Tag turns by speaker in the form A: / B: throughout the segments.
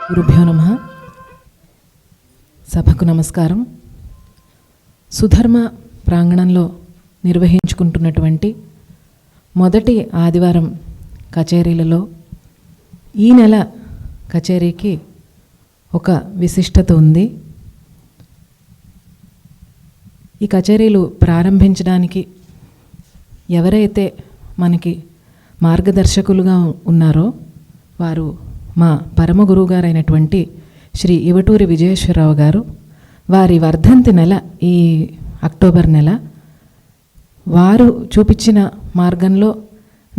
A: గురుభ్యో నమః. సభకు నమస్కారం. సుధర్మ ప్రాంగణంలో నిర్వహించుకుంటున్నటువంటి మొదటి ఆదివారం కచేరీలలో ఈ నెల కచేరీకి ఒక విశిష్టత ఉంది. ఈ కచేరీలు ప్రారంభించడానికి ఎవరైతే మనకి మార్గదర్శకులుగా ఉన్నారో వారు మా పరమ గురువు గారైనటువంటి శ్రీ ఇవటూరి విజయేశ్వరరావు గారు. వారి వర్ధంతి నెల ఈ అక్టోబర్ నెల. వారు చూపించిన మార్గంలో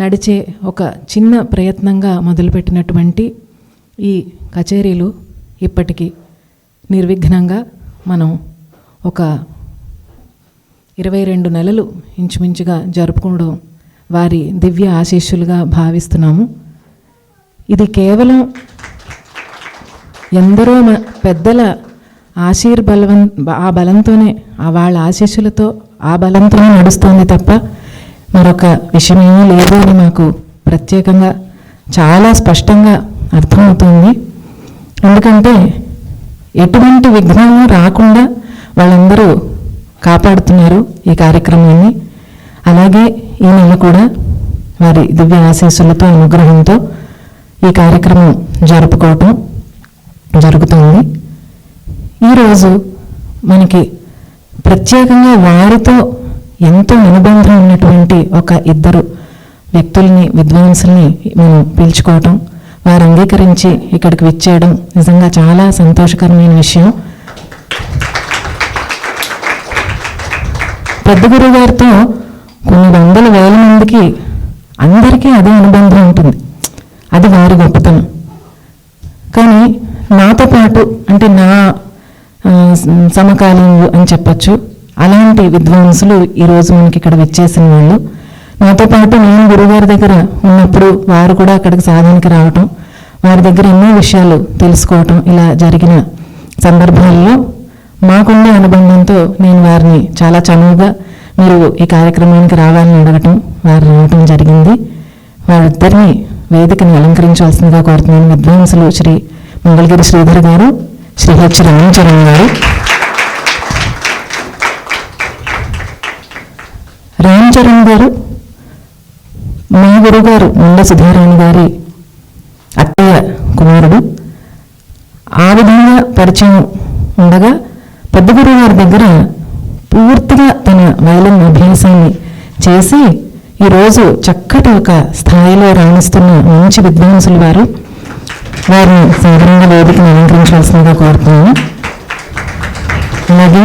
A: నడిచే ఒక చిన్న ప్రయత్నంగా మొదలుపెట్టినటువంటి ఈ కచేరీలు ఇప్పటికీ నిర్విఘ్నంగా మనం ఒక 22 నెలలు ఇంచుమించుగా జరుపుకోవడం వారి దివ్య ఆశీస్సులుగా భావిస్తున్నాము. ఇది కేవలం ఎందరో పెద్దల ఆ బలంతోనే, వాళ్ళ ఆశీస్సులతో, ఆ బలంతోనే నడుస్తుంది తప్ప మరొక విషయం ఏమీ లేదు అని మాకు ప్రత్యేకంగా చాలా స్పష్టంగా అర్థమవుతుంది. ఎందుకంటే ఎటువంటి విఘ్నము రాకుండా వాళ్ళందరూ కాపాడుతున్నారు ఈ కార్యక్రమాన్ని. అలాగే ఈ నెల కూడా వారి దివ్య ఆశీస్సులతో, అనుగ్రహంతో ఈ కార్యక్రమం జరుపుకోవటం జరుగుతుంది. ఈరోజు మనకి ప్రత్యేకంగా వారితో ఎంతో అనుబంధం ఉన్నటువంటి ఒక ఇద్దరు వ్యక్తుల్ని, విద్వాంసుల్ని మనం పిలుచుకోవటం, వారు అంగీకరించి ఇక్కడికి విచ్చేయడం నిజంగా చాలా సంతోషకరమైన విషయం. పెద్ద గురువు గారితో కొన్ని వందల వేల మందికి అందరికీ అదే అనుబంధం ఉంటుంది. అది వారి గొప్పతనం. కానీ నాతో పాటు, అంటే నా సమకాలీనులు అని చెప్పచ్చు, అలాంటి విద్వాంసులు ఈరోజు మనకి ఇక్కడ విచ్చేసిన వాళ్ళు. నాతో పాటు నేను గురువుగారి దగ్గర ఉన్నప్పుడు వారు కూడా అక్కడికి సాధనకి రావటం, వారి దగ్గర ఎన్నో విషయాలు తెలుసుకోవటం, ఇలా జరిగిన సందర్భాల్లో మాకుండే అనుబంధంతో నేను వారిని చాలా చనువుగా మీరు ఈ కార్యక్రమానికి రావాలని అడగటం, వారు రావటం జరిగింది. వారిద్దరిని వేదికను అలంకరించాల్సిందిగా కోరుతున్నాను. విద్వాంసులు శ్రీ మంగళగిరి శ్రీధర్ గారు, శ్రీ హెచ్ రామచరణ్ గారు. రామచరణ్ గారు మా గురుగారు ముండ సుధారాణి గారి అత్తయ్య కుమారుడు. ఆ విధంగా పరిచయం ఉండగా పెద్ద గురువు గారి దగ్గర పూర్తిగా తన వైలిన్ అభ్యాసాన్ని చేసి ఈరోజు చక్కటి ఒక స్థాయిలో రాణిస్తున్న మంచి విద్వాంసులు వారు. వారిని సాధారణంగా వేదికను అలంకరించాల్సిందిగా కోరుతున్నాను. అలాగే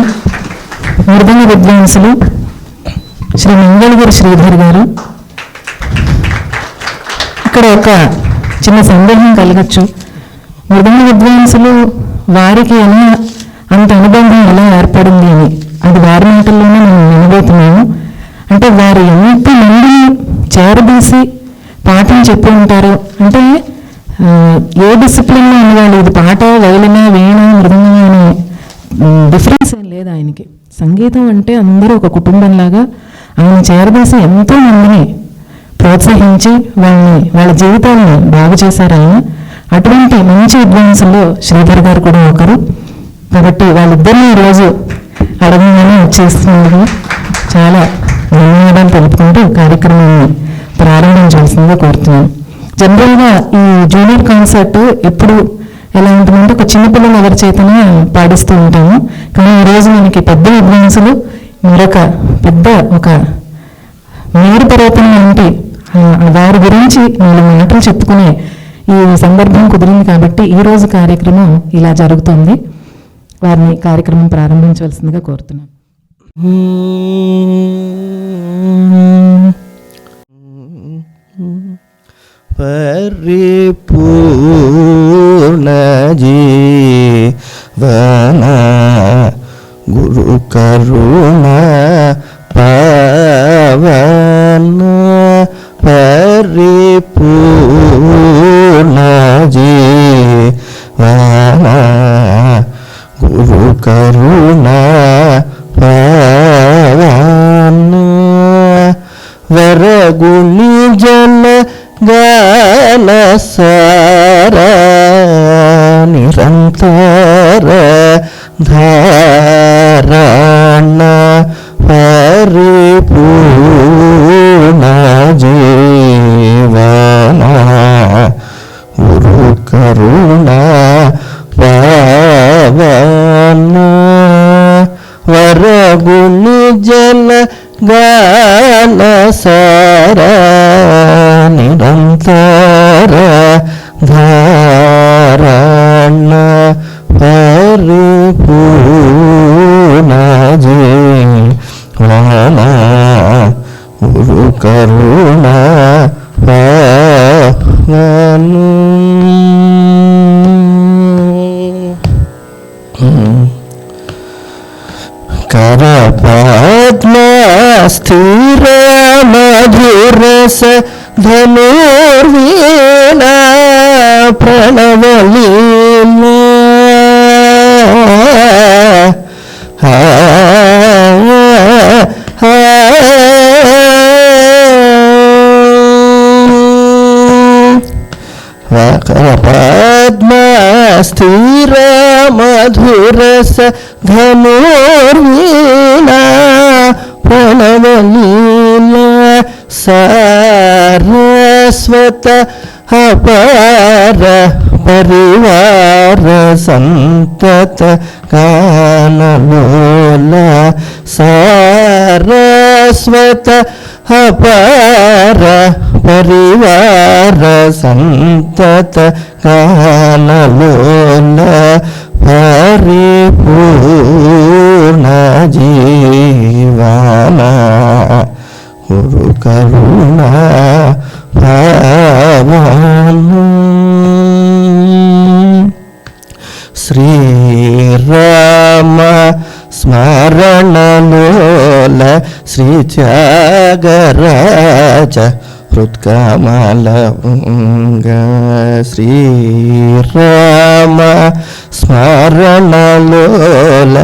A: మృదంగ విద్వాంసులు శ్రీ మంగళగిరి శ్రీధర్ గారు. ఇక్కడ ఒక చిన్న సందేహం కలగచ్చు, మృదంగ విద్వాంసులు వారికి అంత అనుబంధం ఎలా ఏర్పడింది అని. అది వారి మాటల్లోనే మనం వినబోతున్నాము. అంటే వారు ఎంత మందిని చేరదీసి పాఠం చెప్పి ఉంటారో, అంటే ఏ డిసిప్లిన్లో ఉన్నవాళ్ళు, ఇది పాట, వైలినా, వీణ, మృదంగం అనే డిఫరెన్స్ ఏం లేదు ఆయనకి. సంగీతం అంటే అందరూ ఒక కుటుంబంలాగా ఆయన చేరదీసి ఎంతో మందిని ప్రోత్సహించి వాళ్ళ జీవితాలను బాగు చేశారు ఆయన. అటువంటి మంచి విద్వాంసుల్లో శ్రీధర్ గారు కూడా ఒకరు. కాబట్టి వాళ్ళిద్దరినీ ఈరోజు అడగగానే వచ్చేస్తున్నారు. చాలా ధన్యవాదాలు తెలుపుకుంటూ కార్యక్రమాన్ని ప్రారంభించాల్సిందిగా కోరుతున్నాను. జనరల్గా ఈ జూనియర్ కాన్సర్ట్ ఎప్పుడు ఎలా ఉంటుందంటే ఒక చిన్నపిల్లలు ఎవరి చేతనే పాడిస్తూ ఉంటాము. కానీ ఈరోజు మనకి పెద్ద విద్వాంసులు మరొక పెద్ద ఒక మేరు పర్వతం వంటి వారి గురించి 4 మాటలు చెప్పుకునే ఈ సందర్భం కుదిరింది. కాబట్టి ఈరోజు కార్యక్రమం ఇలా జరుగుతుంది. వారిని కార్యక్రమం ప్రారంభించవలసిందిగా కోరుతున్నాను.
B: పరిపూర్ణ జీవన గురు కరుణ పవన పరిపూర్ణ జీవన గురు కరుణ పవన వరగుణి జన గాన సారా నిరంతర ధారణ పరిపూర్ణ జీవన గురు కరుణ పావన వరగుని జన గాన సార నిరంతర ధారణ పరిపూర్ణ జీవన గురు కరుణ కరపద్మ స్థిర మధురస ధనుర్వీణ ప్రణవలీన కరపద్మ స్థిర మధురస ధనుర్వీణ ప్రణవలీల సారస్వత అపార పరివార సంతత గానలోల సారస్వత అపార పరివార సంతత గానలోల పరిపూర్ణ జీవన గురు కరుణ పావన శ్రీరామ స్మరణలోల శ్రీ త్యాగరాజ హృత్కమలవంగ శ్రీరామ స్మరణలోల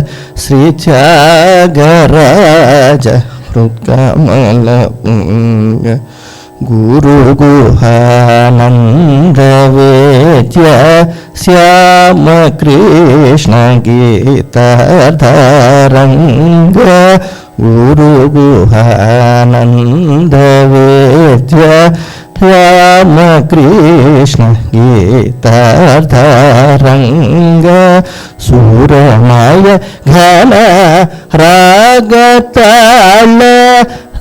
B: శ్రీ త్యాగరాజ హృత్కమలవంగ గురు గుహానంద వేద్య శ్యామ కృష్ణ గీతాధారంగ గురు గుహానంద వేద్య శ్యామ కృష్ణ గీతాధారంగ సూరమయ ఘన రాగతాళ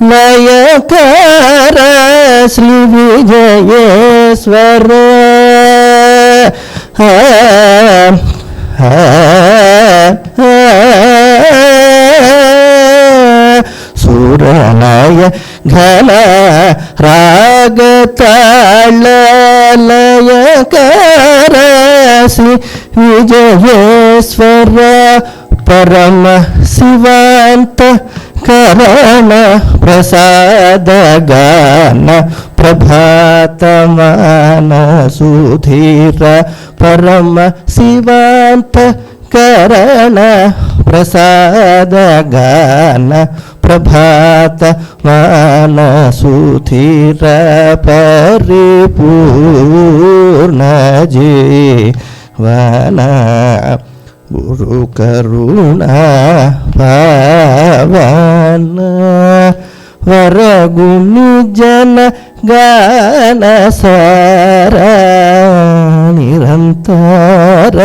B: లయకార శ్రీ విజయేశ్వర సూరనయ ఘన రాగతాళ లయకార శ్రీ విజయేశ్వర పరమ శివాంత కరణ ప్రసాద గాన ప్రభాతమాన సుధీర పరమ శివాంత కరణ ప్రసాద గాన ప్రభాతమాన సుధీర పరిపూర్ణ జీవన గురు కరుణ పావన వరగుని జన గాన సార నిరంతర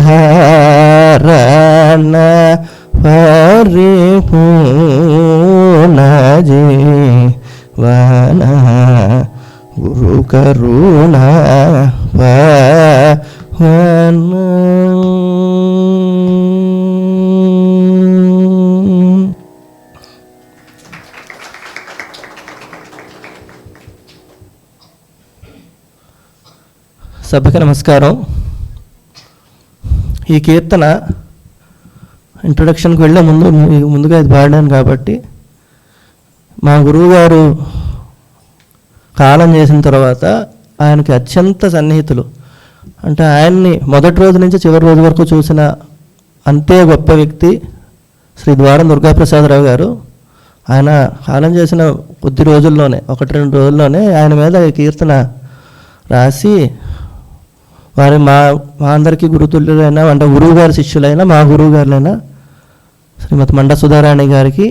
B: ధారణ పరిపూర్ణ జీవన గురు కరుణ సభకి నమస్కారం. ఈ కీర్తన ఇంట్రొడక్షన్కి వెళ్ళే ముందుగా ఇది పాడాను కాబట్టి మా గురువుగారు కాలం చేసిన తర్వాత ఆయనకి అత్యంత సన్నిహితులు, అంటే ఆయన్ని మొదటి రోజు నుంచి చివరి రోజు వరకు చూసిన అంతే గొప్ప వ్యక్తి శ్రీ ద్వారం దుర్గాప్రసాదరావు గారు. ఆయన కాలం చేసిన కొద్ది రోజుల్లోనే 1-2 రోజుల్లోనే ఆయన మీద ఈ కీర్తన రాసి వారి మా అందరికీ గురుతుల్యులైన అంటే గురువు గారి శిష్యులైన మా గురువు గారులైన శ్రీమతి మండ సుధారాణి గారికి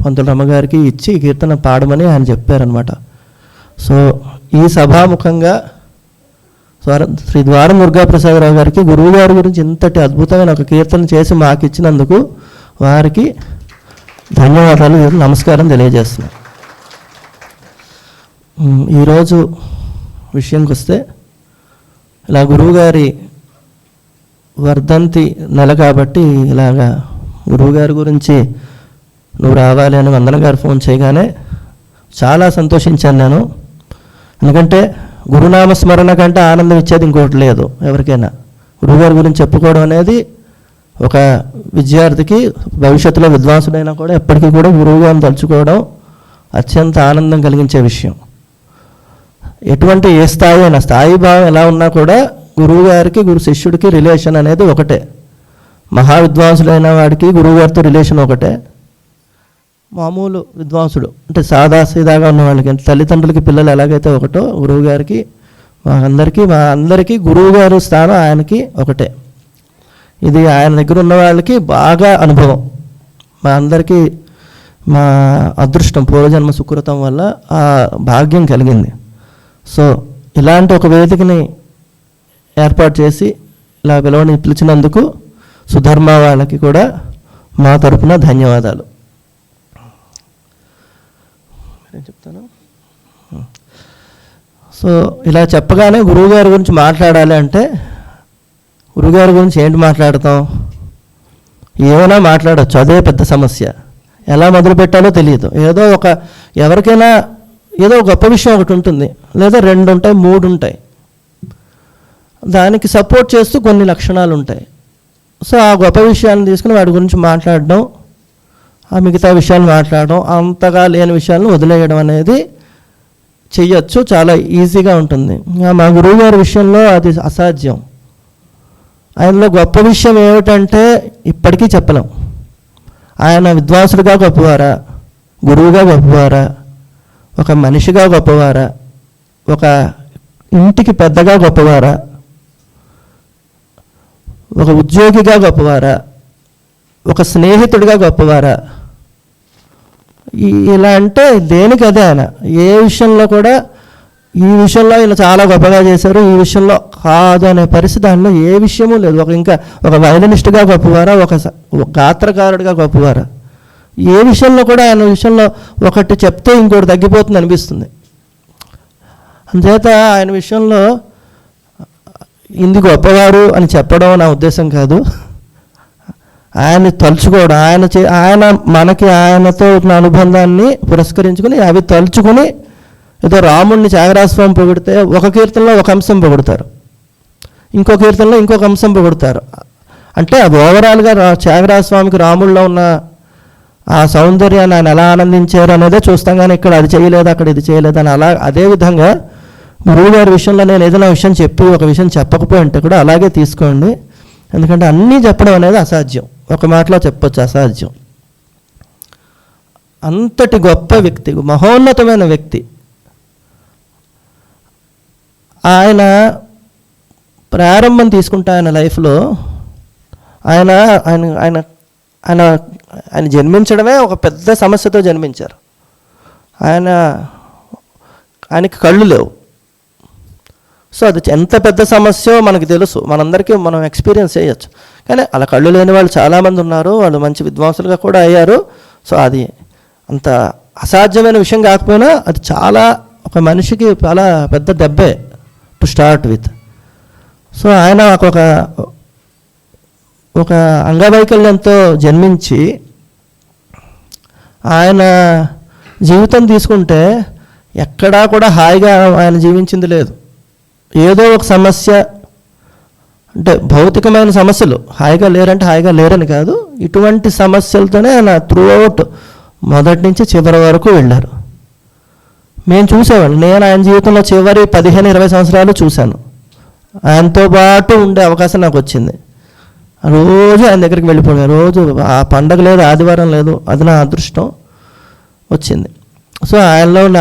B: పంతుల రమ్మ గారికి ఇచ్చి ఈ కీర్తన పాడమని ఆయన చెప్పారనమాట. సో ఈ సభాముఖంగా శ్రీ ద్వారం దుర్గాప్రసాదరావు గారికి గురువు గారి గురించి ఇంతటి అద్భుతమైన ఒక కీర్తన చేసి మాకు ఇచ్చినందుకు వారికి ధన్యవాదాలు, నమస్కారం తెలియజేస్తున్నాను. ఈరోజు విషయంకి వస్తే, ఇలా గురువుగారి వర్ధంతి నెల కాబట్టి ఇలాగా గురువుగారి గురించి నువ్వు రావాలి అని వందన గారు ఫోన్ చేయగానే చాలా సంతోషించాను నేను. ఎందుకంటే గురునామ స్మరణ కంటే ఆనందం ఇచ్చేది ఇంకోటి లేదు ఎవరికైనా. గురువుగారి గురించి చెప్పుకోవడం అనేది ఒక విద్యార్థికి, భవిష్యత్తులో విద్వాంసుడైనా కూడా ఎప్పటికీ కూడా గురువుగారిని తలుచుకోవడం అత్యంత ఆనందం కలిగించే విషయం. ఎటువంటి ఏ స్థాయి అయినా, స్థాయి భావం ఎలా ఉన్నా కూడా గురువుగారికి గురు శిష్యుడికి రిలేషన్ అనేది ఒకటే. మహా విద్వాంసుడైన వాడికి గురువుగారితో రిలేషన్ ఒకటే. మామూలు విద్వాంసుడు అంటే సాదాసీదాగా ఉన్న వాళ్ళకి, తల్లిదండ్రులకి పిల్లలు ఎలాగైతే ఒకటో గురువుగారికి మా అందరికీ గురువుగారు స్థానం ఆయనకి ఒకటే. ఇది ఆయన దగ్గర ఉన్న వాళ్ళకి బాగా అనుభవం. మా అందరికీ మా అదృష్టం, పూర్వజన్మ సుకృతం వల్ల ఆ భాగ్యం కలిగింది. సో ఇలాంటి ఒక వేదికని ఏర్పాటు చేసి ఇలా పిలిచినందుకు సుధర్మ వాళ్ళకి కూడా మా తరపున ధన్యవాదాలు చెప్తాను. సో ఇలా చెప్పగానే గురువుగారి గురించి మాట్లాడాలి అంటే, గురువుగారి గురించి ఏంటి మాట్లాడతాం? ఏమైనా మాట్లాడచ్చు, అదే పెద్ద సమస్య. ఎలా మొదలు పెట్టాలో తెలియదు. ఎవరికైనా ఏదో గొప్ప విషయం ఒకటి ఉంటుంది, లేదా 2 ఉంటాయి, 3 ఉంటాయి. దానికి సపోర్ట్ చేస్తూ కొన్ని లక్షణాలు ఉంటాయి. సో ఆ గొప్ప విషయాన్ని తీసుకుని వాటి గురించి మాట్లాడడం, ఆ మిగతా విషయాలు మాట్లాడడం, అంతగా లేని విషయాలను వదిలేయడం అనేది చెయ్యొచ్చు, చాలా ఈజీగా ఉంటుంది. మా గురువు గారి విషయంలో అది అసాధ్యం. ఆయనలో గొప్ప విషయం ఏమిటంటే ఇప్పటికీ చెప్పలేం. ఆయన విద్వాంసుడిగా గొప్పవారా, గురువుగా గొప్పవారా, ఒక మనిషిగా గొప్పవారా, ఒక ఇంటికి పెద్దగా గొప్పవారా, ఒక ఉద్యోగిగా గొప్పవారా, ఒక స్నేహితుడిగా గొప్పవారా, ఇలా అంటే దేనికి అదే. ఆయన ఏ విషయంలో కూడా ఈ విషయంలో ఇలా చాలా గొప్పగా చేశారు, ఈ విషయంలో కాదు అనే పరిస్థితి ఆయనలో ఏ విషయమూ లేదు. ఒక వైలనిస్ట్గా గొప్పవారా, ఒక గాత్రకారుడిగా గొప్పవారా, ఏ విషయంలో కూడా ఆయన విషయంలో ఒకటి చెప్తే ఇంకోటి తగ్గిపోతుంది అనిపిస్తుంది. అందుచేత ఆయన విషయంలో ఇంది గొప్పవారు అని చెప్పడం నా ఉద్దేశం కాదు. ఆయన్ని తలుచుకోవడం, ఆయన మనకి ఆయనతో ఉన్న అనుబంధాన్ని పురస్కరించుకుని అవి తలుచుకుని, ఏదో రాముడిని త్యాగరాజస్వామి పొగిడితే ఒక కీర్తనలో ఒక అంశం పొగుడతారు, ఇంకో కీర్తనలో ఇంకొక అంశం పొగుడతారు. అంటే అది ఓవరాల్గా త్యాగరాజస్వామికి రాముడిలో ఉన్న ఆ సౌందర్యాన్ని ఆయన ఎలా ఆనందించారు అనేదే చూస్తాం. కానీ ఇక్కడ అది చేయలేదు, అక్కడ ఇది చేయలేదు అని అదేవిధంగా గురువుగారి విషయంలో నేను ఏదైనా విషయం చెప్పి ఒక విషయం చెప్పకపోయి అంటే కూడా అలాగే తీసుకోండి. ఎందుకంటే అన్నీ చెప్పడం అనేది అసాధ్యం, ఒక మాటలో చెప్పొచ్చు అసాధ్యం. అంతటి గొప్ప వ్యక్తి, మహోన్నతమైన వ్యక్తి. ఆయన ప్రారంభం తీసుకుంటే ఆయన లైఫ్లో ఆయన ఆయన ఆయన ఆయన ఆయన జన్మించడమే ఒక పెద్ద సమస్యతో జన్మించారు. ఆయనకి కళ్ళు లేవు. సో అది ఎంత పెద్ద సమస్యో మనకు తెలుసు, మనందరికీ మనం ఎక్స్పీరియన్స్ చేయొచ్చు. కానీ అలా కళ్ళు లేని వాళ్ళు చాలామంది ఉన్నారు, వాళ్ళు మంచి విద్వాంసులుగా కూడా అయ్యారు. సో అది అంత అసాధ్యమైన విషయం కాకపోయినా అది చాలా ఒక మనిషికి చాలా పెద్ద దెబ్బే టు స్టార్ట్ విత్. సో ఆయన ఒక అంగవైకల్యంతో జన్మించి ఆయన జీవితం తీసుకుంటే ఎక్కడా కూడా హాయిగా ఆయన జీవించింది లేదు. ఏదో ఒక సమస్య, అంటే భౌతికమైన సమస్యలు, హాయిగా లేరంటే హాయిగా లేరని కాదు, ఇటువంటి సమస్యలతోనే ఆయన త్రూఅవుట్ మొదటి నుంచి చివరి వరకు వెళ్ళారు. మేము చూసేవాళ్ళం. నేను ఆయన జీవితంలో చివరి 15-20 సంవత్సరాలు చూశాను. ఆయనతో పాటు ఉండే అవకాశం నాకు వచ్చింది. రోజు ఆయన దగ్గరికి వెళ్ళిపోయాను. రోజు ఆ పండగ లేదు, ఆదివారం లేదు, అది నా అదృష్టం వచ్చింది. సో ఆయనలో ఉన్న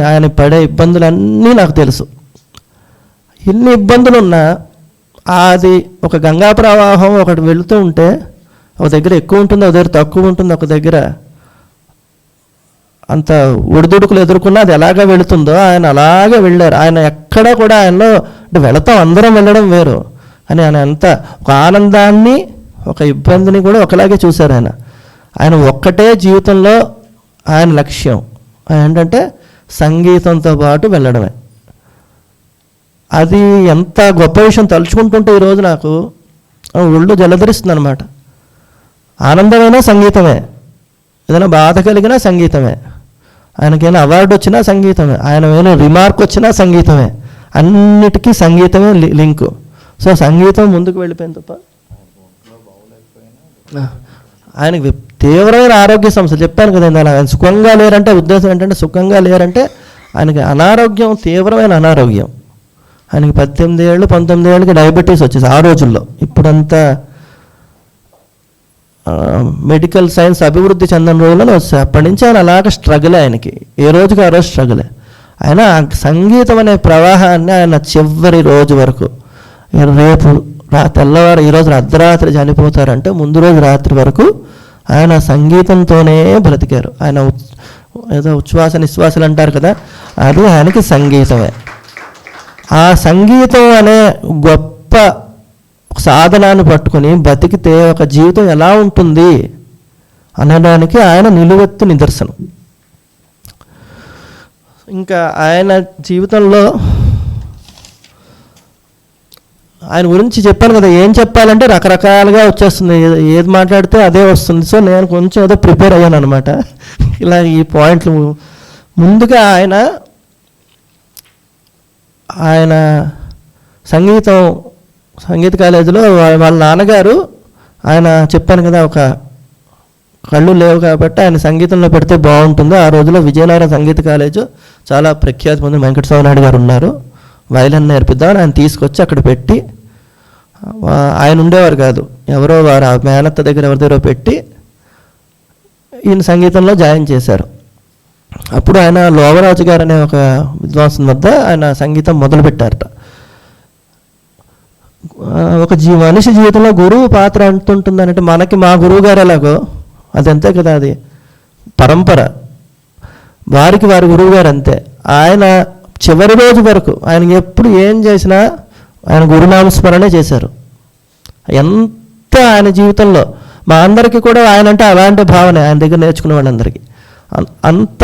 B: ఆయన పడే ఇబ్బందులన్నీ నాకు తెలుసు. ఎన్ని ఇబ్బందులు ఉన్నా అది ఒక గంగా ప్రవాహం ఒకటి వెళుతూ ఉంటే ఒక దగ్గర ఎక్కువ ఉంటుంది, ఒక దగ్గర తక్కువ ఉంటుంది, ఒక దగ్గర అంత ఒడిదుడుకులు ఎదుర్కొన్నా అది ఎలాగ వెళుతుందో ఆయన అలాగే వెళ్ళారు. ఆయన ఎక్కడా కూడా ఆయనలో అంటే వెళతాం, అందరం వెళ్ళడం వేరు, అని ఆయన అంత ఒక ఆనందాన్ని ఒక ఇబ్బందిని కూడా ఒకలాగే చూశారు. ఆయన ఒక్కటే జీవితంలో ఆయన లక్ష్యం ఏంటంటే సంగీతంతో పాటు వెళ్ళడమే. అది ఎంత గొప్ప విషయం తలుచుకుంటుంటే ఈరోజు నాకు ఒళ్ళు జలధరిస్తుంది అనమాట. ఆనందమైనా సంగీతమే, ఏదైనా బాధ కలిగినా సంగీతమే, ఆయనకైనా అవార్డు వచ్చినా సంగీతమే, ఆయన ఏమైనా రిమార్క్ వచ్చినా సంగీతమే, అన్నిటికీ సంగీతమే లింకు. సో సంగీతం ముందుకు వెళ్ళిపోయింది తప్ప ఆయనకి తీవ్రమైన ఆరోగ్య సమస్యలు చెప్పాను కదండి. అలా ఆయన సుఖంగా లేరంటే ఉద్దేశం ఏంటంటే సుఖంగా లేరంటే ఆయనకి అనారోగ్యం, తీవ్రమైన అనారోగ్యం. ఆయనకి 18 ఏళ్ళు 19 ఏళ్ళకి డయాబెటీస్ వచ్చేసి ఆ రోజుల్లో. ఇప్పుడంతా మెడికల్ సైన్స్ అభివృద్ధి చెందిన రోజుల్లో వస్తాయి. అప్పటి నుంచి ఆయన అలాగ స్ట్రగులే, ఆయనకి ఏ రోజుకి ఆ రోజు స్ట్రగులే. ఆయన సంగీతం అనే ప్రవాహాన్ని ఆయన చివరి రోజు వరకు, రేపు తెల్లవారు ఈరోజు అర్ధరాత్రి చనిపోతారంటే ముందు రోజు రాత్రి వరకు ఆయన సంగీతంతోనే బ్రతికారు. ఆయన ఏదో ఉచ్ఛ్వాస నిశ్వాసలు అంటారు కదా, అది ఆయనకి సంగీతమే. ఆ సంగీతం అనే గొప్ప సాధనాన్ని పట్టుకొని బతికితే ఒక జీవితం ఎలా ఉంటుంది అనడానికి ఆయన నిలువెత్తు నిదర్శనం. ఇంకా ఆయన జీవితంలో ఆయన గురించి చెప్పాను కదా, ఏం చెప్పాలంటే రకరకాలుగా వచ్చేస్తుంది, ఏది మాట్లాడితే అదే వస్తుంది. సో నేను కొంచెం ఏదో ప్రిపేర్ అయ్యాను అనమాట. ఇలా ఈ పాయింట్లు ముందుగా ఆయన సంగీత కాలేజీలో వాళ్ళ నాన్నగారు, ఆయన చెప్పాను కదా ఒక కళ్ళు లేవు కాబట్టి ఆయన సంగీతంలో పెడితే బాగుంటుంది. ఆ రోజులో విజయనగరం సంగీత కాలేజు చాలా ప్రఖ్యాతి పొందిన వెంకటస్వామి నాయుడు గారు ఉన్నారు, వైలన్ నేర్పిద్దామని ఆయన తీసుకొచ్చి అక్కడ పెట్టి, ఆయన ఉండేవారు కాదు, ఎవరో వారు ఆ మేనత్త దగ్గర ఎవరి దగ్గర పెట్టి ఈయన సంగీతంలో జాయిన్ చేశారు. అప్పుడు ఆయన లోవరాజు గారు అనే ఒక విద్వాంసుని వద్ద ఆయన సంగీతం మొదలుపెట్టారట. ఒక మనిషి జీవితంలో గురువు పాత్ర అంటుంటుంది అంటే మనకి మా గురువు గారు ఎలాగో అదంతే కదా, అది పరంపర, వారికి వారి గురువు గారు అంతే. ఆయన చివరి రోజు వరకు ఆయన ఎప్పుడు ఏం చేసినా ఆయన గురునామస్మరణే చేశారు. ఎంత ఆయన జీవితంలో మా అందరికీ కూడా ఆయన అంటే అలాంటి భావన ఆయన దగ్గర నేర్చుకునే వాళ్ళందరికీ అంత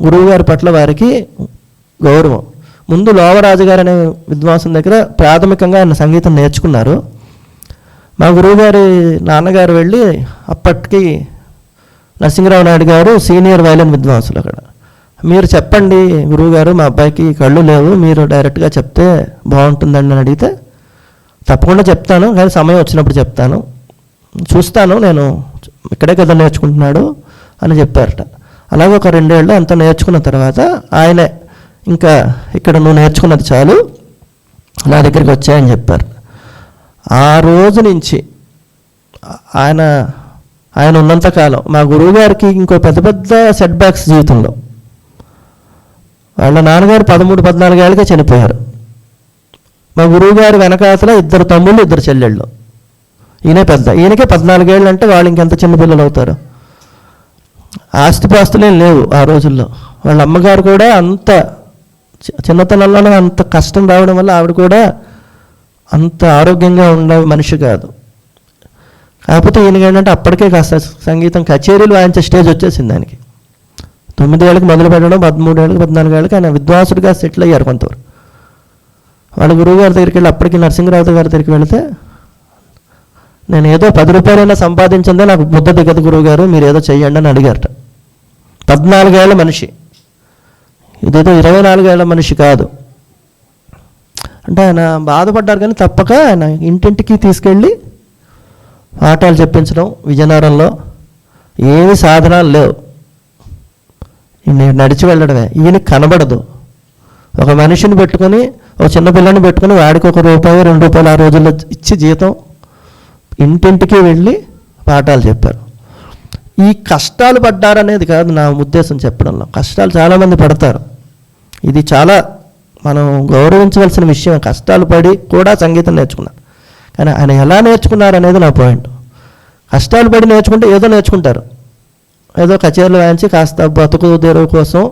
B: గురువుగారి పట్ల వారికి గౌరవం. ముందు లోవరాజు గారు అనే విద్వాంసం దగ్గర ప్రాథమికంగా ఆయన సంగీతం నేర్చుకున్నారు. మా గురువుగారి నాన్నగారు వెళ్ళి, అప్పటికి నరసింహరావు నాయుడు గారు సీనియర్ వైలన్ విద్వాంసులు, అక్కడ మీరు చెప్పండి గురువుగారు మా అబ్బాయికి కళ్ళు లేవు, మీరు డైరెక్ట్గా చెప్తే బాగుంటుందండి అని అడిగితే, తప్పకుండా చెప్తాను కానీ సమయం వచ్చినప్పుడు చెప్తాను, చూస్తాను, నేను ఇక్కడే కదా నేర్చుకుంటున్నాడు అని చెప్పారట. అలాగే ఒక 2 ఏళ్ళు అంతా నేర్చుకున్న తర్వాత ఆయనే, ఇంకా ఇక్కడ నువ్వు నేర్చుకున్నది చాలు, నా దగ్గరికి వచ్చాయని చెప్పారు. ఆ రోజు నుంచి ఆయన ఉన్నంతకాలం మా గురువుగారికి ఇంకో పెద్ద సెట్ బ్యాక్స్ జీవితంలో. వాళ్ళ నాన్నగారు 13-14 ఏళ్ళకే చనిపోయారు. మా గురువుగారు వెనకాతల 2 తమ్ముళ్ళు 2 చెల్లెళ్ళు, ఈయనే పెద్ద. ఈయనకే 14 ఏళ్ళు అంటే వాళ్ళు ఇంకెంత చిన్నపిల్లలు అవుతారు. ఆస్తిపాస్తులేం లేవు ఆ రోజుల్లో. వాళ్ళ అమ్మగారు కూడా అంత చిన్నతనంలోనే అంత కష్టం రావడం వల్ల ఆవిడ కూడా అంత ఆరోగ్యంగా ఉండే మనిషి కాదు. కాకపోతే ఈయనకి ఏంటంటే అప్పటికే కాస్త సంగీతం కచేరీలు వాయించే స్టేజ్ వచ్చేసింది ఆయనకి. 9 ఏళ్ళకి మొదలు పెట్టడం, 13 ఏళ్ళకి 14 ఏళ్ళకి ఆయన విద్వాంసుడిగా సెటిల్ అయ్యారు కొంతవరకు. వాళ్ళ గురువు గారి దగ్గరికి వెళ్ళి, అప్పటికి నరసింహరావు గారి దగ్గరికి వెళితే, నేను ఏదో 10 రూపాయలైనా సంపాదించిందే నాకు ముద్ద దిగదు గురువు గారు, మీరు ఏదో చెయ్యండి అని అడిగారట. 14 ఏళ్ళ మనిషి, ఇదేదో 24 ఏళ్ళ మనిషి కాదు. అంటే ఆయన బాధపడ్డారు కానీ తప్పక ఆయన ఇంటింటికి తీసుకెళ్ళి పాఠాలు చెప్పించడం. విజయనగరంలో ఏమి సాధనాలు లేవు, ఈయన నడిచి వెళ్ళడమే. ఈయన కనబడదు. ఒక మనిషిని పెట్టుకొని, ఒక చిన్న పిల్లని పెట్టుకొని వాడికి ₹1-2 ఆ రోజుల్లో ఇచ్చి జీతం ఇంటింటికి వెళ్ళి పాఠాలు చెప్పారు. ఈ కష్టాలు పడ్డారనేది కాదు నా ఉద్దేశం చెప్పడంలో. కష్టాలు చాలామంది పడతారు, ఇది చాలా మనం గౌరవించవలసిన విషయం. కష్టాలు పడి కూడా సంగీతం నేర్చుకున్నారు. కానీ ఆయన ఎలా నేర్చుకున్నారు అనేది నా పాయింట్. కష్టాలు పడి నేర్చుకుంటే ఏదో నేర్చుకుంటారు, ఏదో కచేరీలు వాయించి కాస్త బతుకు తెరువు కోసం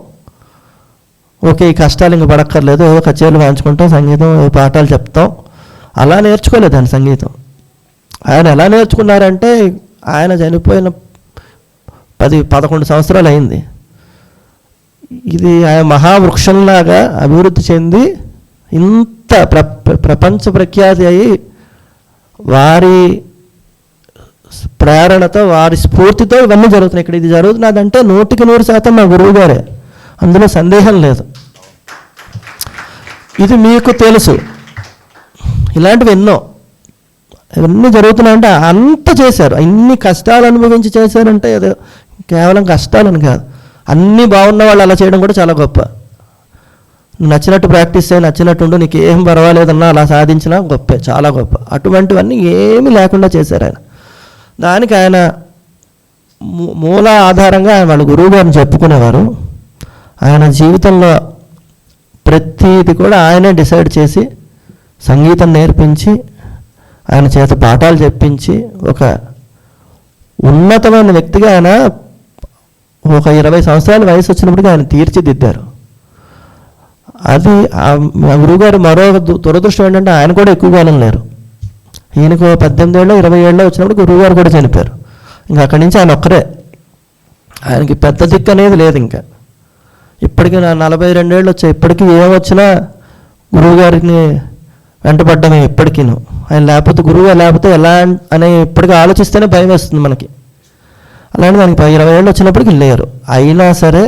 B: ఓకే ఈ కష్టాలు ఇంక పడక్కర్లేదు, ఏదో కచేరీలు వాయించుకుంటాం, సంగీతం పాఠాలు చెప్తాం, అలా నేర్చుకోలేదు ఆయన సంగీతం. ఆయన ఎలా నేర్చుకున్నారంటే ఆయన చనిపోయిన 10-11 సంవత్సరాలు అయింది. ఇది ఆయన మహావృక్షంలాగా అభివృద్ధి చెంది ఇంత ప్రపంచ ప్రఖ్యాతి అయ్యి వారి ప్రేరణతో వారి స్ఫూర్తితో ఇవన్నీ జరుగుతున్నాయి. ఇక్కడ ఇది జరుగుతున్నదంటే 100% మా గురువు గారే, అందులో సందేహం లేదు. ఇది మీకు తెలుసు. ఇలాంటివి ఎన్నో ఇవన్నీ జరుగుతున్నాయంటే అంత చేశారు. ఇన్ని కష్టాలు అనుభవించి చేశారంటే ఏదో కేవలం కష్టాలని కాదు, అన్నీ బాగున్న వాళ్ళు అలా చేయడం కూడా చాలా గొప్ప. నచ్చినట్టు ప్రాక్టీస్ చేయి, నచ్చినట్టుండు, నీకు ఏం పర్వాలేదన్నా అలా సాధించినా గొప్పే, చాలా గొప్ప. అటువంటివన్నీ ఏమీ లేకుండా చేశారు ఆయన. దానికి ఆయన మూల ఆధారంగా ఆయన వాళ్ళ గురువు గారిని చెప్పుకునేవారు. ఆయన జీవితంలో ప్రతిది కూడా ఆయనే డిసైడ్ చేసి సంగీతం నేర్పించి ఆయన చేత పాఠాలు చెప్పించి ఒక ఉన్నతమైన వ్యక్తిగా ఆయన ఒక 20 సంవత్సరాల వయసు వచ్చినప్పటికీ ఆయన తీర్చిదిద్దారు. అది మా గురువుగారు మరో దురదృష్టం ఏంటంటే ఆయన కూడా ఎక్కువ కాలం లేరు. ఈయనకు 18 ఏళ్ళు 20 ఏళ్ళు వచ్చినప్పుడు గురువుగారు కూడా చనిపోయారు. ఇంకా అక్కడి నుంచి ఆయన ఒక్కరే, ఆయనకి పెద్ద దిక్కు అనేది లేదు. ఇంకా ఇప్పటికీ నా 42 ఏళ్ళు వచ్చాయి, ఇప్పటికీ ఏమొచ్చినా గురువుగారిని వెంటపడ్డమే ఇప్పటికీను. ఆయన లేకపోతే గురువుగారు లేకపోతే ఎలా అని ఇప్పటికీ ఆలోచిస్తేనే భయం వేస్తుంది మనకి. అలాంటి దానికి 20 ఏళ్ళు వచ్చినప్పటికీ లేరు. అయినా సరే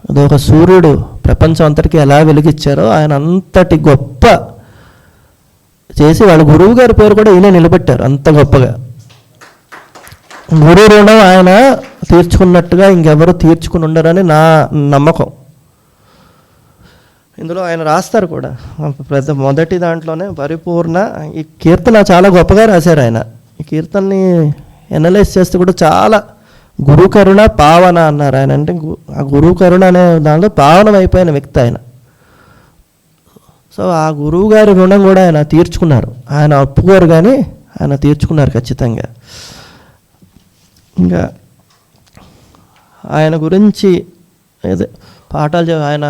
B: అదొక సూర్యుడు ప్రపంచం అంతటికి ఎలా వెలిగిచ్చారో ఆయన అంతటి గొప్ప చేసి వాళ్ళ గురువు గారి పేరు కూడా ఈయన నిలబెట్టారు అంత గొప్పగా. గురువు రుణం ఆయన తీర్చుకున్నట్టుగా ఇంకెవరు తీర్చుకుని ఉండరని నా నమ్మకం. ఇందులో ఆయన రాస్తారు కూడా మొదటి దాంట్లోనే పరిపూర్ణ. ఈ కీర్తన చాలా గొప్పగా రాశారు ఆయన. ఈ కీర్తనని ఎనలైజ్ చేస్తే కూడా చాలా గురు కరుణ పావన అన్నారు ఆయన. అంటే ఆ గురువు కరుణ అనే దాంట్లో పావనం అయిపోయిన వ్యక్తి ఆయన. సో ఆ గురువు గారి రుణం కూడా ఆయన తీర్చుకున్నారు. ఆయన ఒప్పుకోరు కానీ ఆయన తీర్చుకున్నారు ఖచ్చితంగా. ఇంకా ఆయన గురించి ఏదో పాఠాలు ఆయన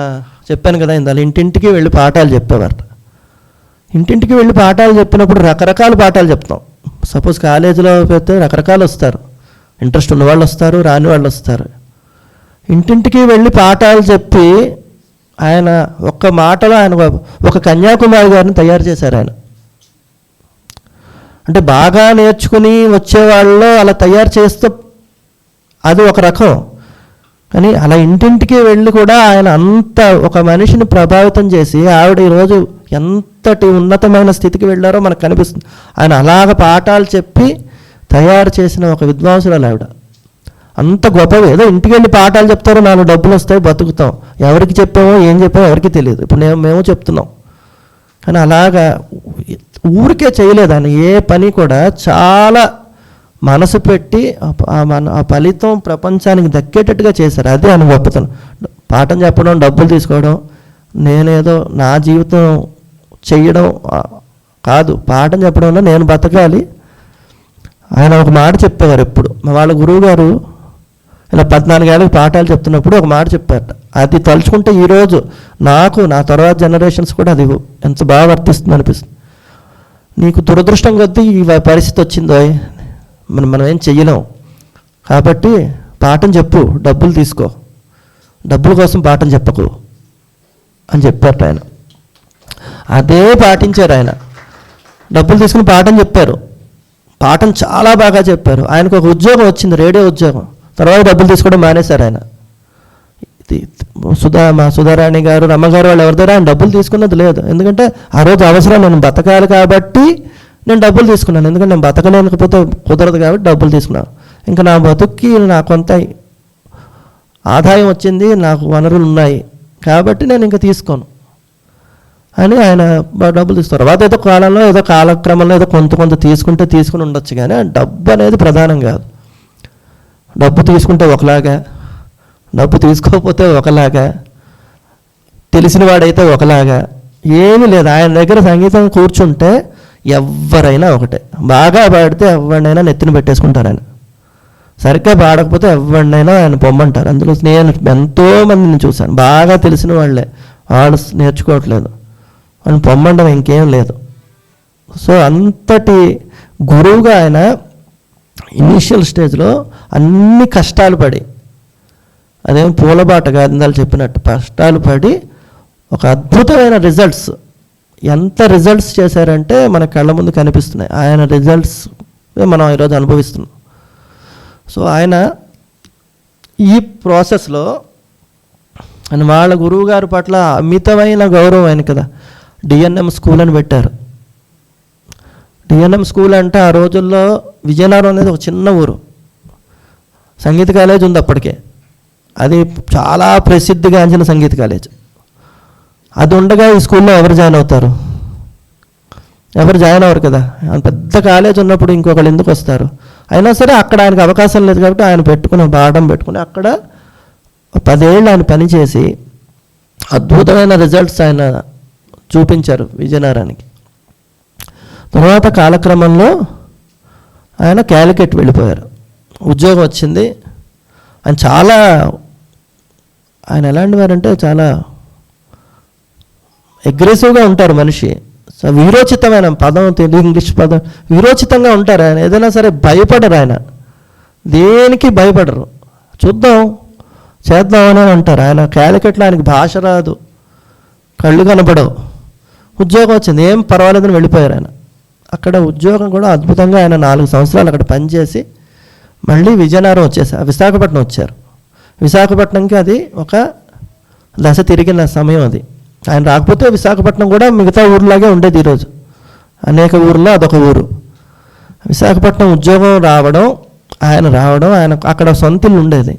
B: చెప్పాను కదా ఇందాక, ఇంటింటికి వెళ్ళి పాఠాలు చెప్పేవారు. ఇంటింటికి వెళ్ళి పాఠాలు చెప్పినప్పుడు రకరకాల పాఠాలు చెప్తాం. సపోజ్ కాలేజీలో పెడితే రకరకాలు వస్తారు, ఇంట్రెస్ట్ ఉన్న వాళ్ళు వస్తారు, రాని వాళ్ళు వస్తారు. ఇంటింటికి వెళ్ళి పాఠాలు చెప్పి ఆయన ఒక్క మాటలో ఆయన ఒక కన్యాకుమారి గారిని తయారు చేశారు ఆయన. అంటే బాగా నేర్చుకుని వచ్చేవాళ్ళలో అలా తయారు చేస్తే అది ఒక రకం, కానీ అలా ఇంటింటికి వెళ్ళి కూడా ఆయన అంత ఒక మనిషిని ప్రభావితం చేసి ఆవిడ ఈరోజు ఎంతటి ఉన్నతమైన స్థితికి వెళ్ళారో మనకు కనిపిస్తుంది. ఆయన అలాగ పాఠాలు చెప్పి తయారు చేసిన ఒక విద్వాంసురాలు ఆవిడ. అంత గొప్పవి. ఏదో ఇంటికి వెళ్ళి పాఠాలు చెప్తారో 4 డబ్బులు వస్తాయి, బతుకుతాం. ఎవరికి చెప్పామో ఏం చెప్పామో ఎవరికి తెలియదు. ఇప్పుడు మేము చెప్తున్నాం, కానీ అలాగా ఊరికే చేయలేదు ఆయన. ఏ పని కూడా చాలా మనసు పెట్టి ఆ ఫలితం ప్రపంచానికి దక్కేటట్టుగా చేశారు. అదే ఆయన గొప్పతనం. పాఠం చెప్పడం, డబ్బులు తీసుకోవడం, నేనేదో నా జీవితం చెయ్యడం కాదు. పాఠం చెప్పడంలో నేను బతకాలి. ఆయన ఒక మాట చెప్పేవారు ఎప్పుడు. వాళ్ళ గురువు గారు ఇలా 14 ఏళ్ళకి పాఠాలు చెప్తున్నప్పుడు ఒక మాట చెప్పారట. అది తలుచుకుంటే ఈరోజు నాకు నా తర్వాత జనరేషన్స్ కూడా అది ఎంత బాగా వర్తిస్తుంది అనిపిస్తుంది. నీకు దురదృష్టం కొద్దీ ఈ పరిస్థితి వచ్చిందో, మనం ఏం చెయ్యలేం, కాబట్టి పాఠం చెప్పు, డబ్బులు తీసుకో, డబ్బుల కోసం పాఠం చెప్పకు అని చెప్పారట ఆయన. అదే పాటించారు ఆయన. డబ్బులు తీసుకుని పాఠం చెప్పారు. పాఠం చాలా బాగా చెప్పారు. ఆయనకు ఒక ఉద్యోగం వచ్చింది, రేడియో ఉద్యోగం. తర్వాత డబ్బులు తీసుకోవడం మానేశారు ఆయన. మా సుధారాణి గారు, రమ్మగారు వాళ్ళు ఎవరి దగ్గర ఆయన డబ్బులు తీసుకున్నది లేదు. ఎందుకంటే ఆ రోజు అవసరం, నేను బతకాలి కాబట్టి నేను డబ్బులు తీసుకున్నాను. ఎందుకంటే నేను బతకలేకపోతే కుదరదు కాబట్టి డబ్బులు తీసుకున్నాను. ఇంకా నా బతుక్కి నాకు కొంత ఆదాయం వచ్చింది, నాకు వనరులు ఉన్నాయి కాబట్టి నేను ఇంకా తీసుకోను అని ఆయన డబ్బులు తీస్తారు. తర్వాత ఏదో కాలంలో ఏదో కాలక్రమంలో ఏదో కొంత తీసుకుని ఉండొచ్చు, కానీ డబ్బు అనేది ప్రధానం కాదు. డబ్బు తీసుకుంటే ఒకలాగా, డబ్బు తీసుకోకపోతే ఒకలాగా, తెలిసిన వాడైతే ఒకలాగా, ఏమీ లేదు. ఆయన దగ్గర సంగీతం కూర్చుంటే ఎవరైనా ఒకటే. బాగా పాడితే ఎవరినైనా నెత్తిన పెట్టేసుకుంటారు ఆయన. సరిగ్గా పాడకపోతే ఎవరినైనా ఆయన పొమ్మంటారు. అందులో నేను ఎంతోమందిని చూశాను, బాగా తెలిసిన వాళ్ళే, వాళ్ళు నేర్చుకోవట్లేదు, వాళ్ళు పొమ్మండం ఇంకేం లేదు. సో అంతటి గురువుగా ఆయన ఇనీషియల్ స్టేజ్లో అన్ని కష్టాలు పడి, అదేం పూలబాట కాదు, ఇందాక చెప్పినట్టు కష్టాలు పడి ఒక అద్భుతమైన రిజల్ట్స్, ఎంత రిజల్ట్స్ చేశారంటే మన కళ్ళ ముందు కనిపిస్తున్నాయి. ఆయన రిజల్ట్స్ మనం ఈరోజు అనుభవిస్తున్నాం. సో ఆయన ఈ ప్రాసెస్లో ఆయన వాళ్ళ గురువు గారి పట్ల అమితమైన గౌరవం ఆయన కదా డిఎన్ఎం స్కూల్ అని పెట్టారు. డిఎన్ఎం స్కూల్ అంటే ఆ రోజుల్లో విజయనగరం అనేది ఒక చిన్న ఊరు, సంగీత కాలేజ్ ఉంది అప్పటికే, అది చాలా ప్రసిద్ధిగాంచిన సంగీత కాలేజ్. అది ఉండగా ఈ స్కూల్లో ఎవరు జాయిన్ అవుతారు? ఎవరు జాయిన్ అవ్వరు కదా. పెద్ద కాలేజ్ ఉన్నప్పుడు ఇంకొకళ్ళు ఎందుకు వస్తారు? అయినా సరే అక్కడ ఆయనకు అవకాశం లేదు కాబట్టి ఆయన పెట్టుకుని బాటం పెట్టుకుని అక్కడ 10 ఏళ్ళు ఆయన పనిచేసి అద్భుతమైన రిజల్ట్స్ ఆయన చూపించారు విజయనగరానికి. తర్వాత కాలక్రమంలో ఆయన క్యాలికట్ వెళ్ళిపోయారు, ఉద్యోగం వచ్చింది. ఆయన ఎలాంటి వారంటే చాలా అగ్రెసివ్గా ఉంటారు మనిషి. వీరోచితమైన పదం, తెలుగు ఇంగ్లీష్ పదం, వీరోచితంగా ఉంటారు ఆయన. ఏదైనా సరే భయపడరు ఆయన, దేనికి భయపడరు. చూద్దాం చేద్దామని అంటారు. ఆయన క్యాలికట్లో ఆయనకి భాష రాదు, కళ్ళు కనపడవు, ఉద్యోగం వచ్చింది, ఏం పర్వాలేదని వెళ్ళిపోయారు ఆయన. అక్కడ ఉద్యోగం కూడా అద్భుతంగా ఆయన 4 సంవత్సరాలు అక్కడ పనిచేసి మళ్ళీ విజయనగరం వచ్చేసారు, విశాఖపట్నం వచ్చారు. విశాఖపట్నంకి అది ఒక దశ తిరిగిన సమయం అది. ఆయన రాకపోతే విశాఖపట్నం కూడా మిగతా ఊర్లాగే ఉండేది. ఈరోజు అనేక ఊర్లో అదొక ఊరు. విశాఖపట్నం ఉద్యోగం రావడం, ఆయన అక్కడ సొంత ఇల్లు ఉండేది.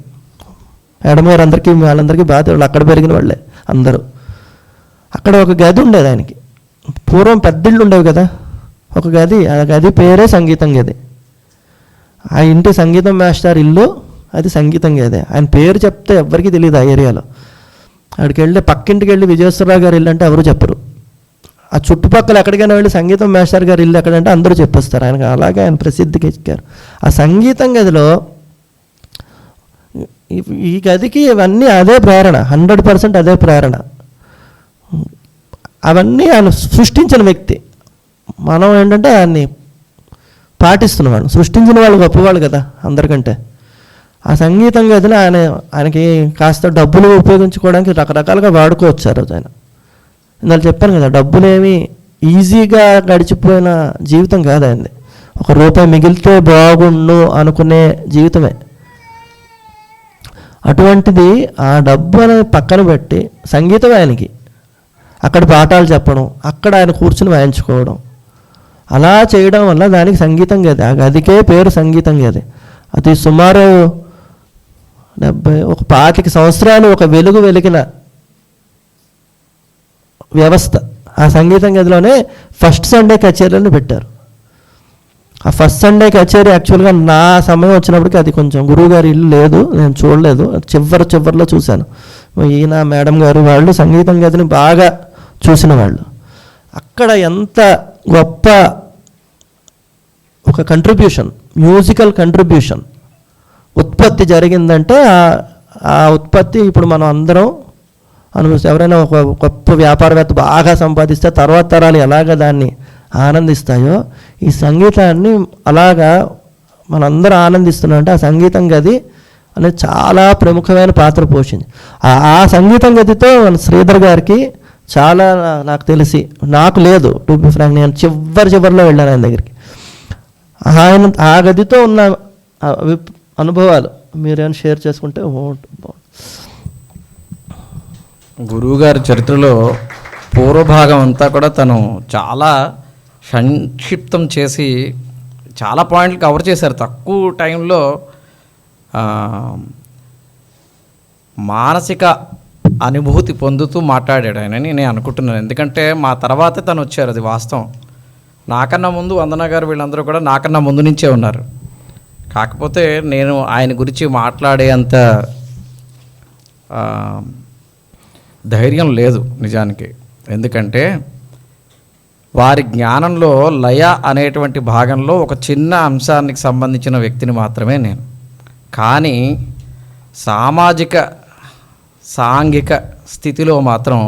B: ఎడమేరు అందరికీ వాళ్ళందరికీ బాధ్యతలు, అక్కడ పెరిగిన వాళ్ళే అందరూ. అక్కడ ఒక గది ఉండేది ఆయనకి. పూర్వం పెద్దిళ్ళు ఉండేవి కదా, ఒక గది, ఆ గది పేరే సంగీతం గది. ఆ ఇంటి సంగీతం మాస్టర్ ఇల్లు, అది సంగీతం గదే. ఆయన పేరు చెప్తే ఎవ్వరికీ తెలియదు ఆ ఏరియాలో. అక్కడికి వెళ్ళి పక్కింటికి వెళ్ళి విజయేశ్వరరావు గారు ఇల్లు అంటే ఎవరు చెప్పరు. ఆ చుట్టుపక్కల ఎక్కడికైనా వెళ్ళి సంగీతం మాస్టర్ గారు ఇల్లు ఎక్కడంటే అందరూ చెప్పేస్తారు. ఆయనకు అలాగే ఆయన ప్రసిద్ధికి ఎక్కారు. ఆ సంగీతం గదిలో ఈ గదికి ఇవన్నీ అదే ప్రేరణ, 100% అదే ప్రేరణ. అవన్నీ ఆయన సృష్టించిన వ్యక్తి. మనం ఏంటంటే ఆయన్ని పాటిస్తున్నవాడు. సృష్టించిన వాళ్ళు గొప్పవాళ్ళు కదా అందరికంటే. ఆ సంగీతం గదిలో ఆయనకి కాస్త డబ్బులు ఉపయోగించుకోవడానికి రకరకాలుగా వాడుకోవచ్చు ఆ రోజు ఆయన. ఇందాక చెప్పాను కదా, డబ్బులేమి ఈజీగా గడిచిపోయిన జీవితం కాదు ఆయనది. ₹1 మిగిలితే బాగుండు అనుకునే జీవితమే. అటువంటిది ఆ డబ్బు అనేది పక్కన పెట్టి సంగీతం ఆయనకి, అక్కడ పాఠాలు చెప్పడం, అక్కడ ఆయన కూర్చుని వాయించుకోవడం, అలా చేయడం వల్ల దానికి సంగీతం గది, ఆ గదికే పేరు సంగీతం గది. అది సుమారు 25 సంవత్సరాలు ఒక వెలుగు వెలిగిన వ్యవస్థ. ఆ సంగీతం గదిలోనే ఫస్ట్ సండే కచేరీలను పెట్టారు. ఆ ఫస్ట్ సండే కచేరీ యాక్చువల్గా నా సమయం వచ్చినప్పటికీ అది కొంచెం గురువుగారి ఇల్లు లేదు, నేను చూడలేదు, చివరిలో చూశాను. ఈయన మేడం గారు వాళ్ళు సంగీతం గదిని బాగా చూసిన వాళ్ళు. అక్కడ ఎంత గొప్ప ఒక కంట్రిబ్యూషన్, మ్యూజికల్ కంట్రిబ్యూషన్ ఉత్పత్తి జరిగిందంటే ఆ ఉత్పత్తి ఇప్పుడు మనం అందరం అనుభవిస్తాం. ఎవరైనా ఒక గొప్ప వ్యాపారవేత్త బాగా సంపాదిస్తే తర్వాత తరాలు ఎలాగ దాన్ని ఆనందిస్తాయో, ఈ సంగీతాన్ని అలాగా మనందరం ఆనందిస్తున్నాం. అంటే ఆ సంగీతం గది అనేది చాలా ప్రముఖమైన పాత్ర పోషించింది. ఆ సంగీతం గదితో మన శ్రీధర్ గారికి చాలా, నాకు తెలిసి, నాకు లేదు టు బి ఫ్రాంక్, నేను చివరిలో వెళ్ళాను ఆయన దగ్గరికి. ఆయన ఆ గదితో ఉన్న అనుభవాలు మీరేమైనా షేర్ చేసుకుంటే
C: గురువుగారి చరిత్రలో పూర్వభాగం అంతా కూడా తను చాలా సంక్షిప్తం చేసి చాలా పాయింట్లు కవర్ చేశారు తక్కువ టైంలో. మానసిక అనుభూతి పొందుతూ మాట్లాడాడు ఆయనని నేను అనుకుంటున్నాను. ఎందుకంటే మా తర్వాతే తను వచ్చారు, అది వాస్తవం. నాకన్నా ముందు వందన గారు వీళ్ళందరూ కూడా నాకన్నా ముందు నుంచే ఉన్నారు. కాకపోతే నేను ఆయన గురించి మాట్లాడేంత ధైర్యం లేదు నిజానికి. ఎందుకంటే వారి జ్ఞానంలో లయ అనేటువంటి భాగంలో ఒక చిన్న అంశానికి సంబంధించిన వ్యక్తిని మాత్రమే నేను. కానీ సామాజిక సాంఘిక స్థితిలో మాత్రం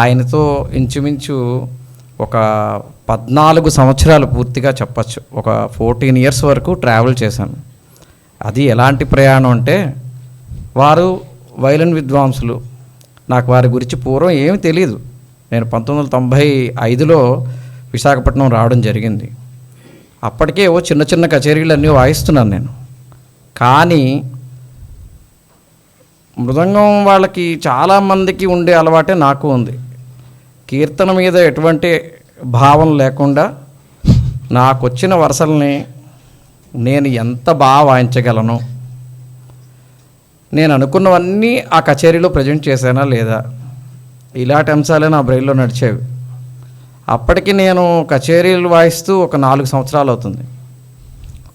C: ఆయనతో ఇంచుమించు ఒక 14 సంవత్సరాలు పూర్తిగా చెప్పచ్చు, ఒక 14 years వరకు ట్రావెల్ చేశాను. అది ఎలాంటి ప్రయాణం అంటే, వారు వైలిన్ విద్వాంసులు. నాకు వారి గురించి పూర్వం ఏమీ తెలియదు. నేను 1995లో విశాఖపట్నం రావడం జరిగింది. అప్పటికే ఓ చిన్న చిన్న కచేరీలన్నీ వాయిస్తున్నాను నేను. కానీ మృదంగం వాళ్ళకి చాలామందికి ఉండే అలవాటే నాకు ఉంది. కీర్తన మీద ఎటువంటి భావం లేకుండా నాకు వచ్చిన వరుసల్ని నేను ఎంత బాగా వాయించగలను, నేను అనుకున్నవన్నీ ఆ కచేరీలో ప్రజెంట్ చేశానా లేదా, ఇలాంటి అంశాలే నా బ్రెయిన్లో నడిచేవి. అప్పటికి నేను కచేరీలు వాయిస్తూ ఒక 4 సంవత్సరాలు అవుతుంది.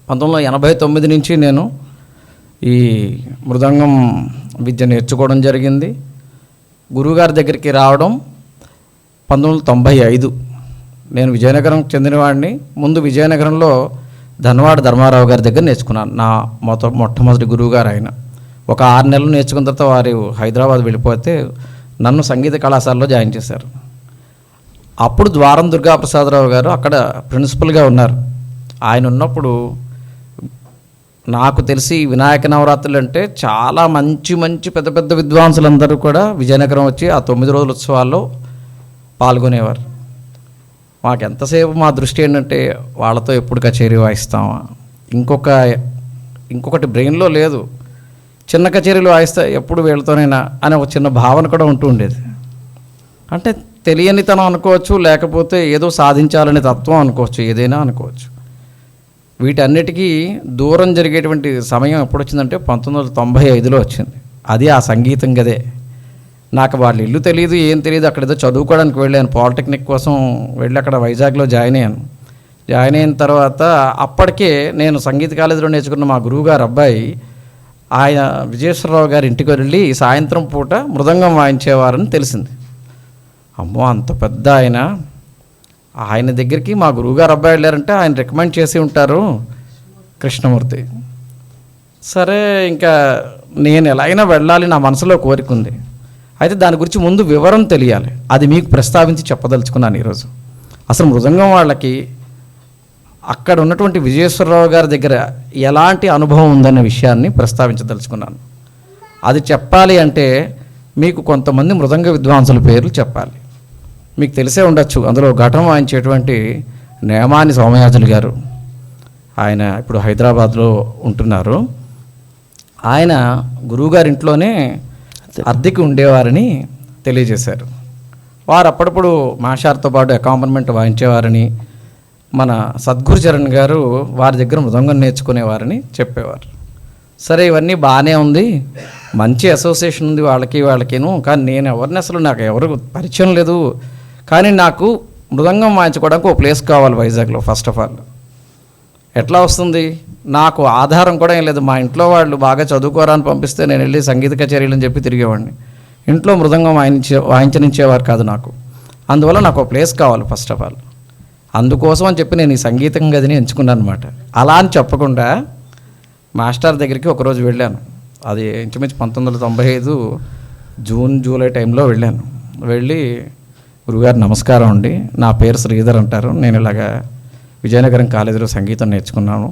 C: 1989 నుంచి నేను ఈ మృదంగం విద్య నేర్చుకోవడం జరిగింది. గురువుగారి దగ్గరికి రావడం 1995. నేను విజయనగరం చెందినవాడిని. ముందు విజయనగరంలో ధన్వాడ ధర్మారావు గారి దగ్గర నేర్చుకున్నాను. నా మొట్టమొదటి గురువుగారు ఆయన. ఒక 6 నెలలు నేర్చుకున్న తర్వాత వారు హైదరాబాద్ వెళ్ళిపోతే నన్ను సంగీత కళాశాలలో జాయిన్ చేశారు. అప్పుడు ద్వారం దుర్గాప్రసాదరావు గారు అక్కడ ప్రిన్సిపల్గా ఉన్నారు. ఆయన ఉన్నప్పుడు నాకు తెలిసి వినాయక నవరాత్రులు అంటే చాలా మంచి మంచి పెద్ద పెద్ద విద్వాంసులందరూ కూడా విజయనగరం వచ్చి ఆ 9 రోజుల ఉత్సవాల్లో పాల్గొనేవారు. మాకు ఎంతసేపు మా దృష్టి ఏంటంటే వాళ్ళతో ఎప్పుడు కచేరీ వాయిస్తామా, ఇంకొకటి బ్రెయిన్లో లేదు. చిన్న కచేరీలు వాయిస్తా ఎప్పుడు వీళ్ళతోనైనా అనే ఒక చిన్న భావన కూడా ఉంటూ ఉండేది. అంటే తెలియనితనం అనుకోవచ్చు, లేకపోతే ఏదో సాధించాలనే తత్వం అనుకోవచ్చు, ఏదైనా అనుకోవచ్చు. వీటన్నిటికీ దూరం జరిగేటువంటి సమయం ఎప్పుడు వచ్చిందంటే 1995లో వచ్చింది. అది ఆ సంగీతం గదే. నాకు వాళ్ళ ఇల్లు తెలియదు, ఏం తెలియదు. అక్కడ ఏదో చదువుకోవడానికి వెళ్ళాను, పాలిటెక్నిక్ కోసం వెళ్ళి అక్కడ వైజాగ్లో జాయిన్ అయ్యాను. జాయిన్ అయిన తర్వాత అప్పటికే నేను సంగీత కాలేజీలో నేర్చుకున్న మా గురువుగారు అబ్బాయి ఆయన విజయేశ్వరరావు గారి ఇంటికి వెళ్ళి సాయంత్రం పూట మృదంగం వాయించేవారని తెలిసింది. అమ్మో, అంత పెద్ద ఆయన దగ్గరికి మా గురువుగారు అబ్బాయి వెళ్ళారంటే ఆయన రికమెండ్ చేసి ఉంటారు, కృష్ణమూర్తి. సరే, ఇంకా నేను ఎలాగైనా వెళ్ళాలి, నా మనసులో కోరిక ఉంది. అయితే దాని గురించి ముందు వివరం తెలియాలి. అది మీకు ప్రస్తావించి చెప్పదలుచుకున్నాను ఈరోజు. అసలు మృదంగం వాళ్ళకి అక్కడ ఉన్నటువంటి విజయేశ్వరరావు గారి దగ్గర ఎలాంటి అనుభవం ఉందనే విషయాన్ని ప్రస్తావించదలుచుకున్నాను. అది చెప్పాలి అంటే మీకు కొంతమంది మృదంగ విద్వాంసుల పేర్లు చెప్పాలి. మీకు తెలిసే ఉండొచ్చు. అందులో ఘటం వాయించేటువంటి నేమాని సోమయాజులు గారు, ఆయన ఇప్పుడు హైదరాబాద్లో ఉంటున్నారు. ఆయన గురువుగారింట్లోనే అద్దెకి ఉండేవారని తెలియజేశారు. వారు అప్పుడప్పుడు మాషార్తో పాటు అకాంపన్మెంట్ వాయించేవారని, మన సద్గురు చరణ్ గారు వారి దగ్గర మృదంగం నేర్చుకునేవారని చెప్పేవారు. సరే, ఇవన్నీ బాగానే ఉంది, మంచి అసోసియేషన్ ఉంది వాళ్ళకిను. కానీ నేను ఎవరిని అసలు నాకు ఎవరు పరిచయం లేదు. కానీ నాకు మృదంగం వాయించుకోవడానికి ఒక ప్లేస్ కావాలి వైజాగ్లో. ఫస్ట్ ఆఫ్ ఆల్ ఎట్లా వస్తుంది? నాకు ఆధారం కూడా ఏం లేదు. మా ఇంట్లో వాళ్ళు బాగా చదువుకోరాని పంపిస్తే నేను వెళ్ళి సంగీత కచేరీలు అని చెప్పి తిరిగేవాడిని. ఇంట్లో మృదంగం వాయించనిచ్చేవారు కాదు నాకు. అందువల్ల నాకు ఒక ప్లేస్ కావాలి ఫస్ట్ ఆఫ్ ఆల్. అందుకోసం అని చెప్పి నేను ఈ సంగీతం గదిని ఎంచుకున్నాను అనమాట. అలా అని చెప్పకుండా మాస్టర్ దగ్గరికి ఒకరోజు వెళ్ళాను. అది ఇంచుమించు 1995 జూన్ జూలై టైంలో వెళ్ళాను. వెళ్ళి, గురుగారు నమస్కారం అండి, నా పేరు శ్రీధర్ అంటారు, నేను ఇలాగా విజయనగరం కాలేజీలో సంగీతం నేర్చుకున్నాను,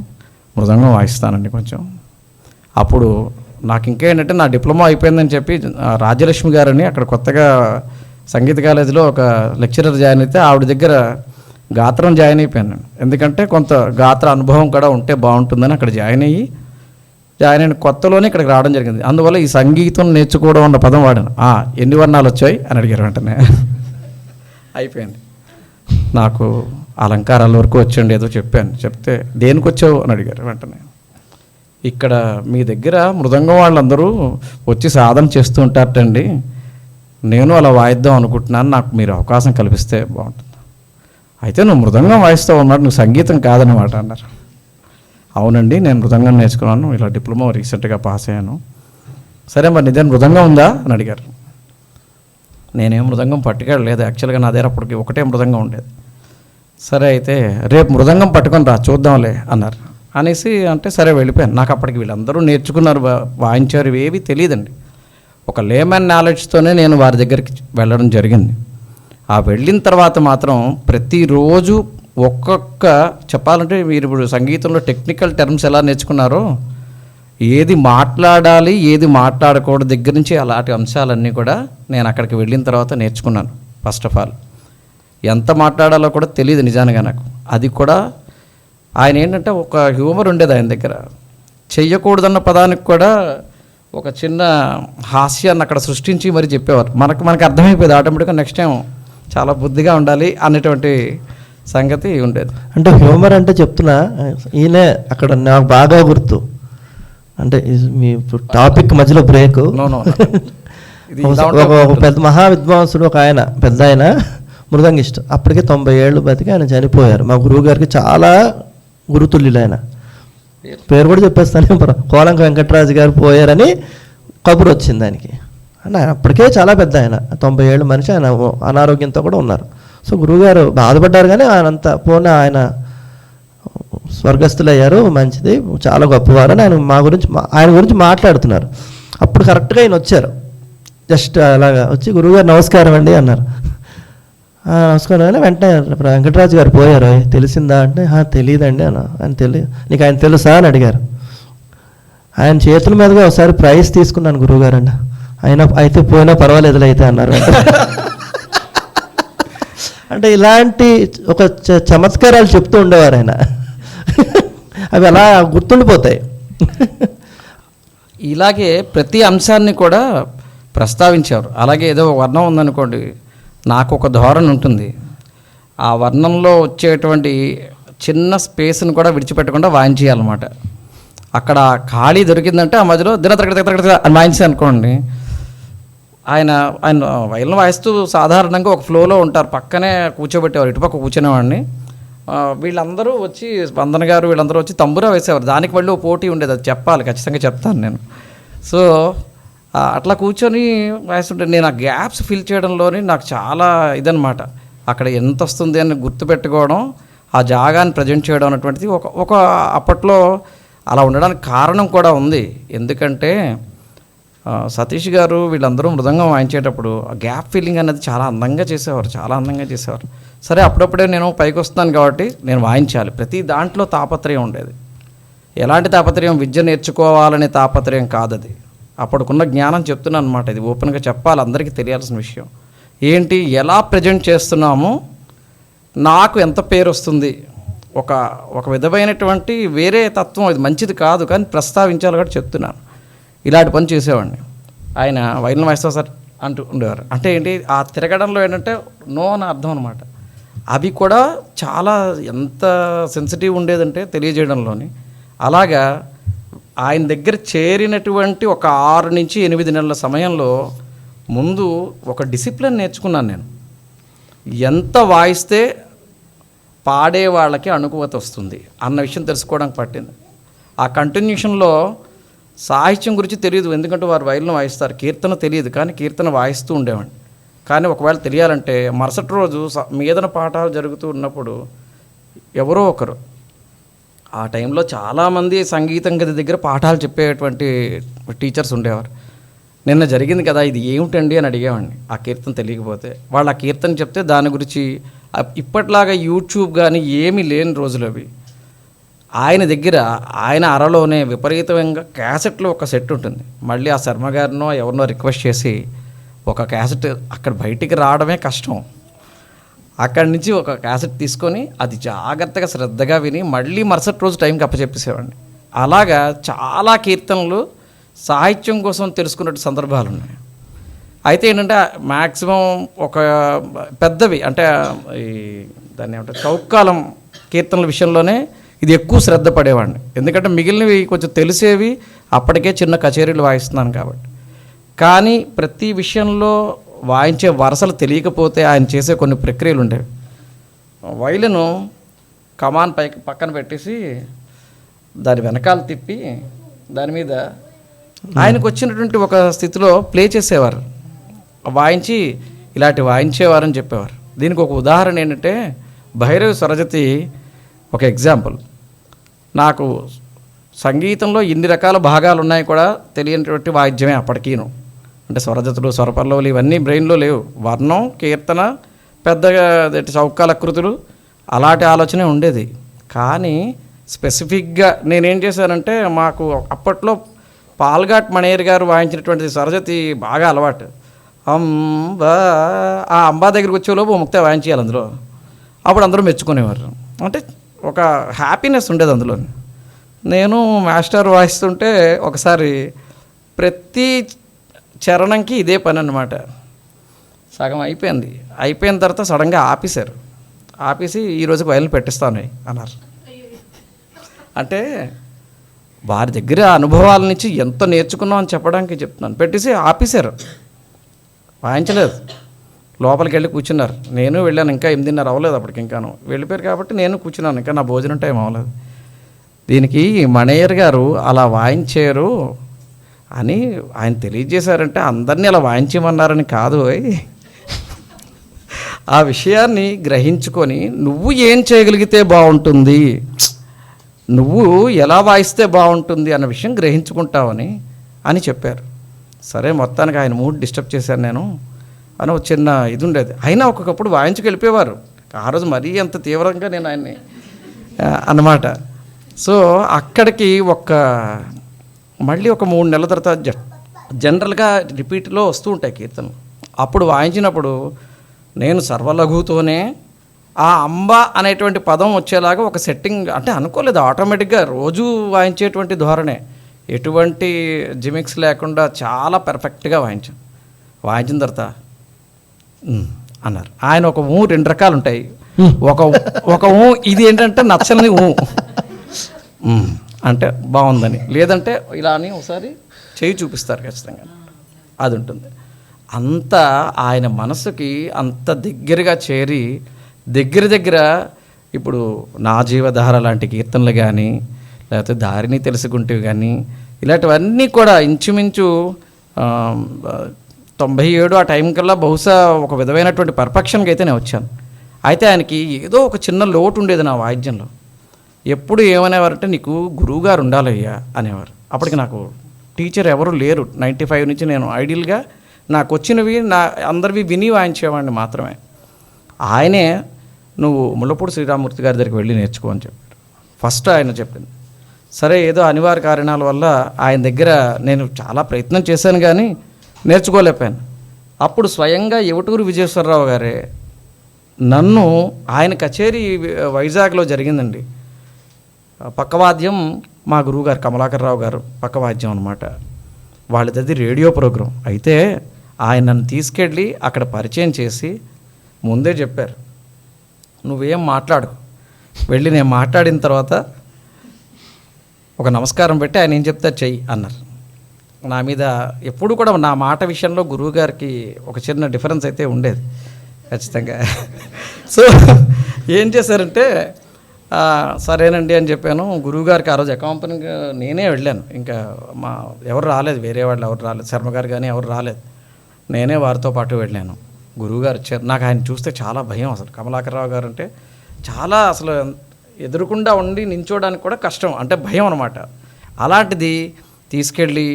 C: మృదంగం వాయిస్తానండి కొంచెం. అప్పుడు నాకు ఇంకేంటంటే నా డిప్లొమా అయిపోయిందని చెప్పి రాజ్యలక్ష్మి గారని అక్కడ కొత్తగా సంగీత కాలేజీలో ఒక లెక్చరర్ జాయిన్ అయితే ఆవిడ దగ్గర గాత్రం జాయిన్ అయిపోయాను. ఎందుకంటే కొంత గాత్ర అనుభవం కూడా ఉంటే బాగుంటుందని అక్కడ జాయిన్ అయిన కొత్తలోనే ఇక్కడికి రావడం జరిగింది. అందువల్ల ఈ సంగీతం నేర్చుకోవడం అన్న పదం వాడాను. ఎన్ని వర్ణాలు వచ్చాయి అని అడిగారు. వెంటనే అయిపోయింది. నాకు అలంకారాల వరకు వచ్చండి ఏదో చెప్పాను. చెప్తే దేనికి వచ్చావు అని అడిగారు. వెంటనే ఇక్కడ మీ దగ్గర మృదంగం వాళ్ళందరూ వచ్చి సాధన చేస్తూ ఉంటారటండి, నేను అలా వాయిద్దాం అనుకుంటున్నాను, నాకు మీరు అవకాశం కల్పిస్తే బాగుంటుంది. అయితే నువ్వు మృదంగం వాయిస్తావు అన్నారు, నువ్వు సంగీతం కాదనమాట అన్నారు. అవునండి, నేను మృదంగం నేర్చుకున్నాను, ఇలా డిప్లొమా రీసెంట్గా పాస్ అయ్యాను. సరే, మరి నిజం మృదంగం ఉందా అని అడిగారు. నేనేం మృదంగం పట్టుకెళ్ళలేదు. యాక్చువల్గా నా దగ్గర అప్పటికి ఒకటే మృదంగం ఉండేది. సరే అయితే రేపు మృదంగం పట్టుకొని రా చూద్దాంలే అన్నారు. అనేసి అంటే సరే వెళ్ళిపోయాను. నాకు అప్పటికి వీళ్ళందరూ నేర్చుకున్నారు, వాయించారు, ఇవేవి తెలియదండి. ఒక లేమన్ నాలెడ్జ్తోనే నేను వారి దగ్గరికి వెళ్ళడం జరిగింది. ఆ వెళ్ళిన తర్వాత మాత్రం ప్రతిరోజు ఒక్కొక్క చెప్పాలంటే మీరు ఇప్పుడు సంగీతంలో టెక్నికల్ టర్మ్స్ ఎలా నేర్చుకున్నారో, ఏది మాట్లాడాలి ఏది మాట్లాడకూడదు దగ్గర నుంచి అలాంటి అంశాలన్నీ కూడా నేను అక్కడికి వెళ్ళిన తర్వాత నేర్చుకున్నాను. ఫస్ట్ ఆఫ్ ఆల్ ఎంత మాట్లాడాలో కూడా తెలియదు నిజానిగా నాకు. అది కూడా ఆయన ఏంటంటే ఒక హ్యూమర్ ఉండేది ఆయన దగ్గర. చెయ్యకూడదన్న పదానికి కూడా ఒక చిన్న హాస్యాన్ని అక్కడ సృష్టించి మరి చెప్పేవారు. మనకు అర్థమైపోయేది ఆటోమేటిక్గా. నెక్స్ట్ టైం చాలా బుద్ధిగా ఉండాలి అనేటువంటి సంగతి ఉండేది.
B: అంటే హ్యూమర్ అంటే చెప్తున్నా, ఈయనే అక్కడ నాకు బాగా గుర్తు. అంటే మీ టాపిక్ మధ్యలో బ్రేక్. ఒక పెద్ద మహా విద్వాంసుడు ఒక ఆయన, పెద్ద ఆయన మృదంగిష్ట, అప్పటికే 90 ఏళ్ళు బతికి ఆయన చనిపోయారు. మా గురువు గారికి చాలా గురుతుల్యులు ఆయన. పేరు కూడా చెప్పేస్తాను, కోలంక వెంకటరాజు గారు పోయారని కబురు వచ్చింది ఆయనకి. అంటే అప్పటికే చాలా పెద్ద ఆయన, 90 ఏళ్ళ మనిషి. ఆయన అనారోగ్యంతో కూడా ఉన్నారు. సో గురువుగారు బాధపడ్డారు, కానీ ఆయన స్వర్గస్థులయ్యారు, మంచిది, చాలా గొప్పవారు అని ఆయన గురించి మాట్లాడుతున్నారు. అప్పుడు కరెక్ట్గా ఆయన వచ్చారు. జస్ట్ అలాగా వచ్చి గురువుగారు నమస్కారం అండి అన్నారు. నమస్కారం అని వెంటనే వెంకటరాజు గారు పోయారు. తెలిసిందా అంటే తెలియదండి అన్న. నీకు ఆయన తెలుసా అని అడిగారు. ఆయన చేతుల మీదుగా ఒకసారి ప్రైజ్ తీసుకున్నాను గురువుగారు అండి. అయితే పోయినా పర్వాలేదులే అయితే అన్నారు. అంటే ఇలాంటి ఒక చమత్కారాలు చెప్తూ ఉండేవారు ఆయన. అవి అలా గుర్తుండిపోతాయి.
C: ఇలాగే ప్రతి అంశాన్ని కూడా ప్రస్తావించారు. అలాగే ఏదో వర్ణం ఉందనుకోండి, నాకు ఒక ధోరణి ఉంటుంది. ఆ వర్ణంలో వచ్చేటువంటి చిన్న స్పేస్ని కూడా విడిచిపెట్టకుండా వాయించేయాలన్నమాట. అక్కడ ఖాళీ దొరికిందంటే ఆ మధ్యలో దినతరగడ అని వాయించే అనుకోండి. ఆయన వైలిన్ వాయిస్తూ సాధారణంగా ఒక ఫ్లోలో ఉంటారు. పక్కనే కూర్చోబెట్టేవారు, ఇటుపక్క కూర్చునేవాడిని. వీళ్ళందరూ వచ్చి వందన గారు వీళ్ళందరూ వచ్చి తంబురా వేసేవారు. దానికి మళ్ళీ పోటీ ఉండేది, అది చెప్పాలి, ఖచ్చితంగా చెప్తాను నేను. సో అట్లా కూర్చొని వాయిస్తుంటే నేను ఆ గ్యాప్స్ ఫిల్ చేయడంలోని నాకు చాలా ఇదనమాట. అక్కడ ఎంత వస్తుంది అని గుర్తుపెట్టుకోవడం, ఆ జాగాన్ని ప్రజెంట్ చేయడం అనేటువంటిది ఒక అప్పట్లో అలా ఉండడానికి కారణం కూడా ఉంది. ఎందుకంటే సతీష్ గారు వీళ్ళందరూ మృదంగం వాయించేటప్పుడు ఆ గ్యాప్ ఫిల్లింగ్ అనేది చాలా అందంగా చేసేవారు. సరే అప్పుడప్పుడే నేను పైకి వస్తున్నాను కాబట్టి నేను వాయించాలి, ప్రతి దాంట్లో తాపత్రయం ఉండేది. ఎలాంటి తాపత్రయం? విద్య నేర్చుకోవాలనే తాపత్రయం కాదు అది. అప్పటికున్న జ్ఞానం చెప్తున్నాను అనమాట. ఇది ఓపెన్గా చెప్పాలి, అందరికీ తెలియాల్సిన విషయం. ఏంటి, ఎలా ప్రజెంట్ చేస్తున్నామో నాకు ఎంత పేరు వస్తుంది, ఒక విధమైనటువంటి వేరే తత్వం. ఇది మంచిది కాదు, కానీ ప్రస్తావించాలి కాబట్టి చెప్తున్నాను. ఇలాంటి పని చేసేవాడిని. ఆయన వైలిన్ వాయిస్తా సార్ అంటూ ఉండేవారు. అంటే ఏంటి, ఆ తిరగడంలో ఏంటంటే నో అని అర్థం అనమాట. అవి కూడా చాలా ఎంత సెన్సిటివ్ ఉండేదంటే తెలియజేయడంలోని. అలాగా ఆయన దగ్గర చేరినటువంటి ఒక 6 నుంచి 8 నెలల సమయంలో ముందు ఒక డిసిప్లిన్ నేర్చుకున్నాను నేను. ఎంత వాయిస్తే పాడే వాళ్ళకి అనుకూలత వస్తుంది అన్న విషయం తెలుసుకోవడానికి పట్టింది. ఆ కంటిన్యూషన్లో సాహిత్యం గురించి తెలియదు, ఎందుకంటే వారు వైలిన్ వాయిస్తారు. కీర్తన తెలియదు, కానీ కీర్తన వాయిస్తూ ఉండేవాడిని. కానీ ఒకవేళ తెలియాలంటే మరుసటి రోజు మీదన పాఠాలు జరుగుతూ ఉన్నప్పుడు ఎవరో ఒకరు, ఆ టైంలో చాలామంది సంగీతం గది దగ్గర పాఠాలు చెప్పేటువంటి టీచర్స్ ఉండేవారు. నిన్న జరిగింది కదా, ఇది ఏమిటండి అని అడిగేవాడిని. ఆ కీర్తన తెలియకపోతే వాళ్ళు ఆ కీర్తన చెప్తే దాని గురించి, ఇప్పట్లాగా యూట్యూబ్ కానీ ఏమీ లేని రోజులు అవి. ఆయన దగ్గర ఆయన అరలోనే విపరీతంగా క్యాసెట్లో ఒక సెట్ ఉంటుంది. మళ్ళీ ఆ శర్మ గారినో ఎవరినో రిక్వెస్ట్ చేసి ఒక క్యాసెట్, అక్కడ బయటికి రావడమే కష్టం, అక్కడి నుంచి ఒక క్యాసెట్ తీసుకొని అది జాగ్రత్తగా శ్రద్ధగా విని మళ్ళీ మరుసటి రోజు టైంకి అప్పచెప్పేసేవాడిని. అలాగా చాలా కీర్తనలు సాహిత్యం కోసం తెలుసుకున్న సందర్భాలు ఉన్నాయి. అయితే ఏంటంటే మ్యాక్సిమం ఒక పెద్దవి అంటే దాన్ని ఏమంటారు చౌకాలం కీర్తనల విషయంలోనే ఇది ఎక్కువ శ్రద్ధ పడేవాడిని. ఎందుకంటే మిగిలినవి కొంచెం తెలిసేవి, అప్పటికే చిన్న కచేరీలు వాయిస్తున్నాను కాబట్టి. కానీ ప్రతి విషయంలో వాయించే వరసలు తెలియకపోతే ఆయన చేసే కొన్ని ప్రక్రియలు ఉండేవి. వైలిను కమాన్ పక్కన పెట్టేసి దాని వెనకాల తిప్పి దాని మీద ఆయనకు వచ్చినటువంటి ఒక స్థితిలో ప్లే చేసేవారు, వాయించి ఇలాంటి వాయించేవారని చెప్పేవారు. దీనికి ఒక ఉదాహరణ ఏంటంటే భైరవి స్వరజతి ఒక ఎగ్జాంపుల్. నాకు సంగీతంలో ఇన్ని రకాల భాగాలు ఉన్నాయి కూడా తెలియనటువంటి వాయిద్యమే అప్పటికీను. అంటే స్వరజతులు, స్వరపల్లవులు ఇవన్నీ బ్రెయిన్లో లేవు. వర్ణం, కీర్తన, పెద్దగా చౌకాల కృతులు అలాంటి ఆలోచనే ఉండేది. కానీ స్పెసిఫిక్గా నేనేం చేశానంటే, మాకు అప్పట్లో పాల్ఘాట్ మణేర్ గారు వాయించినటువంటి స్వరజతి బాగా అలవాటు. అంబా, ఆ అంబా దగ్గరికి వచ్చేలోపు ముక్త వాయించేయాలి అందులో. అప్పుడు అందరూ మెచ్చుకునేవారు. అంటే ఒక హ్యాపీనెస్ ఉండేది అందులో. నేను మాస్టర్ వాయిస్తుంటే ఒకసారి ప్రతి చరణంకి ఇదే పని అన్నమాట. సగం అయిపోయింది. అయిపోయిన తర్వాత సడన్గా ఆపేశారు. ఆపేసి ఈరోజు బయలు పెట్టిస్తాను అన్నారు. అంటే వారి దగ్గర అనుభవాల నుంచి ఎంత నేర్చుకున్నాం అని చెప్పడానికి చెప్తున్నాను. పెట్టేసి ఆపేశారు, వాయించలేదు. లోపలికి వెళ్ళి కూర్చున్నారు. నేను వెళ్ళాను. ఇంకా 8:30 అవ్వలేదు అప్పటికి. ఇంకాను వెళ్ళిపోయారు కాబట్టి నేను కూర్చున్నాను. ఇంకా నా భోజనం టైం అవ్వలేదు. దీనికి మణయ్యర్ గారు అలా వాయించారు అని ఆయన తెలియజేశారంటే అందరినీ అలా వాయించమన్నారని కాదు. ఆ విషయాన్ని గ్రహించుకొని నువ్వు ఏం చేయగలిగితే బాగుంటుంది, నువ్వు ఎలా వాయిస్తే బాగుంటుంది అన్న విషయం గ్రహించుకుంటావని అని చెప్పారు. సరే, మొత్తానికి ఆయన మూడ్ డిస్టర్బ్ చేశాను నేను అని ఒక చిన్న ఇది ఉండేది. అయినా ఒక్కొక్కప్పుడు వాయించుకు వెళ్ళిపోయేవారు. ఆ రోజు మరీ అంత తీవ్రంగా నేను ఆయన్ని అన్నమాట. సో అక్కడికి మళ్ళీ ఒక 3 నెలల తర్వాత జనరల్గా రిపీట్లో వస్తూ ఉంటాయి కీర్తనలు. అప్పుడు వాయించినప్పుడు నేను సర్వలఘుతోనే ఆ అంబ అనేటువంటి పదం వచ్చేలాగా ఒక సెట్టింగ్, అంటే అనుకోలేదు, ఆటోమేటిక్గా రోజు వాయించేటువంటి ధోరణే, ఎటువంటి జిమిక్స్ లేకుండా చాలా పర్ఫెక్ట్గా వాయించాను. వాయించిన తర్వాత అన్నారు ఆయన. ఒక 2 రకాలు ఉంటాయి. ఒక ఇది ఏంటంటే నచ్చని అంటే బాగుందని, లేదంటే ఇలా అని ఒకసారి చేయి చూపిస్తారు ఖచ్చితంగా, అది ఉంటుంది. అంత ఆయన మనసుకి అంత దగ్గరగా చేరి దగ్గర ఇప్పుడు నా జీవధార లాంటి కీర్తనలు కానీ, లేకపోతే దారిని తెలుసుకుంటేవి కానీ, ఇలాంటివన్నీ కూడా ఇంచుమించు 97 ఆ టైం కల్లా బహుశా ఒక విధమైనటువంటి పర్ఫెక్షన్కి అయితే నేను వచ్చాను. అయితే ఆయనకి ఏదో ఒక చిన్న లోటు ఉండేది నా వాయిద్యంలో. ఎప్పుడు ఏమనేవారంటే, నీకు గురువుగారు ఉండాలయ్యా అనేవారు. అప్పటికి నాకు టీచర్ ఎవరు లేరు. 95 నుంచి నేను ఐడియల్గా నాకు వచ్చినవి అందరివి విని వాయించేవాడిని మాత్రమే. ఆయనే నువ్వు ముళ్ళపూడి శ్రీరామూర్తి గారి దగ్గరికి వెళ్ళి నేర్చుకో అని చెప్పారు. ఫస్ట్ ఆయన చెప్పింది. సరే, ఏదో అనివార్య కారణాల వల్ల ఆయన దగ్గర నేను చాలా ప్రయత్నం చేశాను కానీ నేర్చుకోలేకపోయాను. అప్పుడు స్వయంగా యువటూరు విజయేశ్వరరావు గారే నన్ను, ఆయన కచేరీ వైజాగ్లో జరిగిందండి. పక్కవాద్యం మా గురువుగారు కమలాకర్రావు గారు పక్కవాద్యం అనమాట. వాళ్ళది రేడియో ప్రోగ్రాం. అయితే ఆయన నన్ను తీసుకెళ్ళి అక్కడ పరిచయం చేసి ముందే చెప్పారు, నువ్వేం మాట్లాడు, వెళ్ళి నేను మాట్లాడిన తర్వాత ఒక నమస్కారం పెట్టి ఆయన ఏం చెప్తా చెయ్యి అన్నారు. నా మీద ఎప్పుడు కూడా నా మాట విషయంలో గురువుగారికి ఒక చిన్న డిఫరెన్స్ అయితే ఉండేది ఖచ్చితంగా. సో ఏం చేశారంటే, సరేనండి అని చెప్పాను. గురువుగారికి ఆ రోజు అకాంపనీగా నేనే వెళ్ళాను. ఇంకా ఎవరు రాలేదు, వేరే వాళ్ళు ఎవరు రాలేదు, శర్మ గారు కానీ ఎవరు రాలేదు. నేనే వారితో పాటు వెళ్ళాను. గురువుగారు వచ్చారు. నాకు ఆయన చూస్తే చాలా భయం. అసలు కమలాకర్రావు గారు అంటే చాలా, అసలు ఎదురుకుండా ఉండి నించోడానికి కూడా కష్టం, అంటే భయం అనమాట. అలాంటిది తీసుకెళ్ళి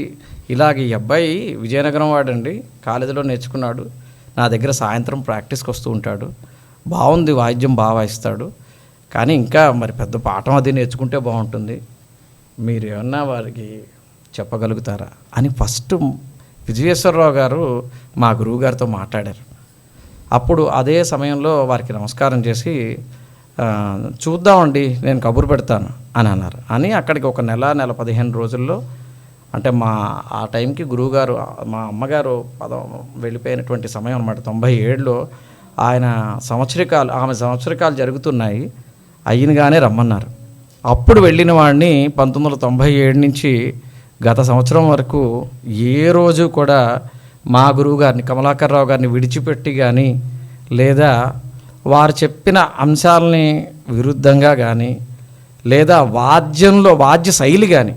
C: ఇలాగ ఈ అబ్బాయి విజయనగరం వాడండి, కాలేజీలో నేర్చుకున్నాడు, నా దగ్గర సాయంత్రం ప్రాక్టీస్కి వస్తూ ఉంటాడు, బాగుంది, వాయిద్యం బాగా వాయిస్తాడు, కానీ ఇంకా మరి పెద్ద పాఠం అది నేర్చుకుంటే బాగుంటుంది, మీరు ఏమన్నా వారికి చెప్పగలుగుతారా అని ఫస్ట్ విజయేశ్వరరావు గారు మా గురువుగారితో మాట్లాడారు. అప్పుడు అదే సమయంలో వారికి నమస్కారం చేసి, చూద్దామండి, నేను కబురు పెడతాను అని అన్నారు. అని అక్కడికి ఒక నెల 15 రోజుల్లో, అంటే ఆ టైంకి గురువుగారు, మా అమ్మగారు వెళ్ళిపోయినటువంటి సమయం అనమాట. 97లో ఆయన ఆమె సంవత్సరికాలు జరుగుతున్నాయి, అయినగానే రమ్మన్నారు. అప్పుడు వెళ్ళిన వాడిని 1997 నుంచి గత సంవత్సరం వరకు ఏ రోజు కూడా మా గురువుగారిని కమలాకర్రావు గారిని విడిచిపెట్టి కానీ, లేదా వారు చెప్పిన అంశాలని విరుద్ధంగా కానీ, లేదా వాద్య శైలి కానీ,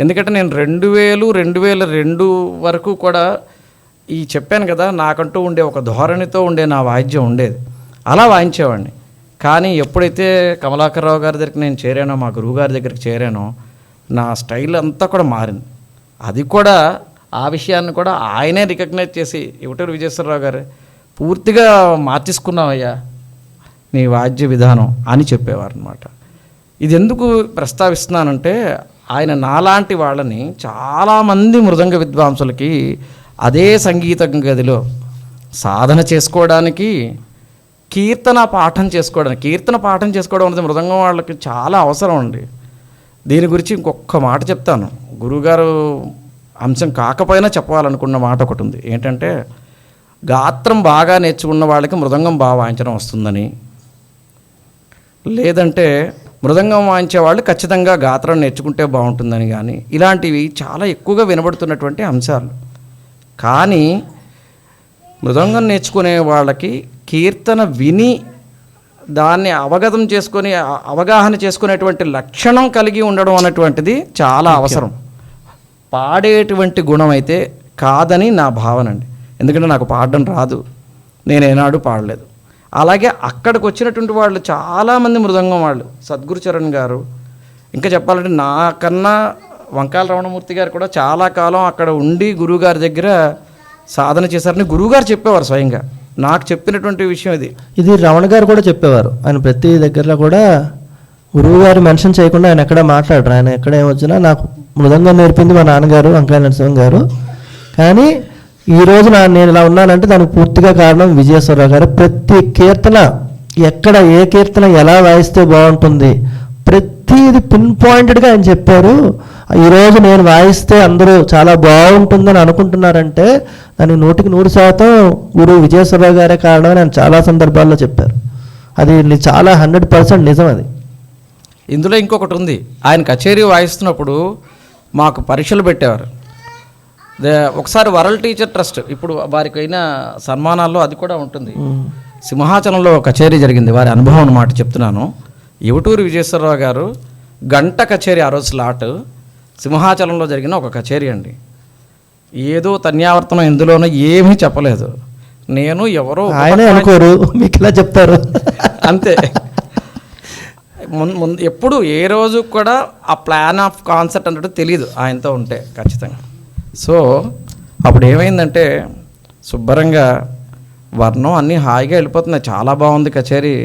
C: ఎందుకంటే నేను 2002 వరకు కూడా ఈ చెప్పాను కదా, నాకంటూ ఉండే ఒక ధోరణితో ఉండే నా వాయిద్యం ఉండేది, అలా వాయించేవాడిని. కానీ ఎప్పుడైతే కమలాకర్రావు గారి దగ్గరికి నేను చేరానో, మా గురువు గారి దగ్గరికి చేరానో, నా స్టైల్ అంతా కూడా మారింది. అది కూడా ఆ విషయాన్ని కూడా ఆయనే రికగ్నైజ్ చేసి, ఇవటూరు విజయేశ్వరరావు గారు పూర్తిగా మార్చేసుకున్నావయ్యా నీ వాద్య విధానం అని చెప్పేవారు అనమాట. ఇది ఎందుకు ప్రస్తావిస్తున్నానంటే, ఆయన నాలాంటి వాళ్ళని చాలామంది మృదంగ విద్వాంసులకి అదే సంగీత గదిలో సాధన చేసుకోవడానికి, కీర్తన పాఠం చేసుకోవడం అనేది మృదంగం వాళ్ళకి చాలా అవసరం అండి. దీని గురించి ఇంకొక మాట చెప్తాను. గురువుగారు అంశం కాకపోయినా చెప్పాలనుకున్న మాట ఒకటి ఉంది. ఏంటంటే, గాత్రం బాగా నేర్చుకున్న వాళ్ళకి మృదంగం బాగా వాయించడం వస్తుందని, లేదంటే మృదంగం వాయించే వాళ్ళు ఖచ్చితంగా గాత్రం నేర్చుకుంటే బాగుంటుందని, కానీ ఇలాంటివి చాలా ఎక్కువగా వినబడుతున్నటువంటి అంశాలు. కానీ మృదంగం నేర్చుకునే వాళ్ళకి కీర్తన విని దాన్ని అవగాహన చేసుకునేటువంటి లక్షణం కలిగి ఉండడం అనేటువంటిది చాలా అవసరం. పాడేటువంటి గుణం అయితే కాదని నా భావన అండి. ఎందుకంటే నాకు పాడడం రాదు, నేను ఏనాడు పాడలేదు. అలాగే అక్కడికి వచ్చినటువంటి వాళ్ళు చాలామంది మృదంగం వాళ్ళు, సద్గురు చరణ్ గారు, ఇంకా చెప్పాలంటే నాకన్నా వంకాల రమణమూర్తి గారు కూడా చాలా కాలం అక్కడ ఉండి గురువుగారి దగ్గర సాధన చేశారని గురువుగారు చెప్పేవారు స్వయంగా. నాకు చెప్పినటువంటి విషయం ఇది
B: రమణ గారు కూడా చెప్పేవారు. ఆయన ప్రతి దగ్గరలో కూడా గురువు గారు మెన్షన్ చేయకుండా ఆయన ఎక్కడ మాట్లాడరు. ఆయన ఎక్కడ ఏమొచ్చినా నాకు మృదంగం నేర్పింది మా నాన్నగారు వంకాయ నరసింహం గారు, కానీ ఈరోజు నేను ఇలా ఉన్నానంటే దానికి పూర్తిగా కారణం విజయేశ్వరరావు గారు. ప్రతి కీర్తన ఎక్కడ ఏ కీర్తన ఎలా వాయిస్తే బాగుంటుంది ప్రతిది పిన్ పాయింటెడ్గా ఆయన చెప్పారు. ఈరోజు నేను వాయిస్తే అందరూ చాలా బాగుంటుందని అనుకుంటున్నారంటే దానికి 100% గురువు విజయేశ్వరరావు గారే కారణం అని ఆయన చాలా సందర్భాల్లో చెప్పారు. అది చాలా 100% నిజం. అది
C: ఇందులో ఇంకొకటి ఉంది. ఆయన కచేరీ వాయిస్తున్నప్పుడు మాకు పరీక్షలు పెట్టేవారు. ఒకసారి వరల్డ్ టీచర్ ట్రస్ట్, ఇప్పుడు వారికి అయిన సన్మానాల్లో అది కూడా ఉంటుంది. సింహాచలంలో కచేరీ జరిగింది, వారి అనుభవం అన్నమాట చెప్తున్నాను. ఇవటూరు విజయేశ్వరరావు గారు గంట కచేరీ, ఆ రోజు స్లాట్ సింహాచలంలో జరిగిన ఒక కచేరీ అండి. ఏదో తన్యావర్తనం ఇందులోనూ ఏమీ చెప్పలేదు. నేను ఎవరో
B: ఆయనే అనుకోరు, మీకు ఇలా చెప్తారు
C: అంతే. ముందు ఎప్పుడు ఏ రోజు కూడా ఆ ప్లాన్ ఆఫ్ కాన్సెప్ట్ అన్నట్టు తెలియదు ఆయనతో ఉంటే ఖచ్చితంగా. సో అప్పుడు ఏమైందంటే, శుభ్రంగా వర్ణం అన్నీ హాయిగా వెళ్ళిపోతున్నాయి, చాలా బాగుంది కచేరీ,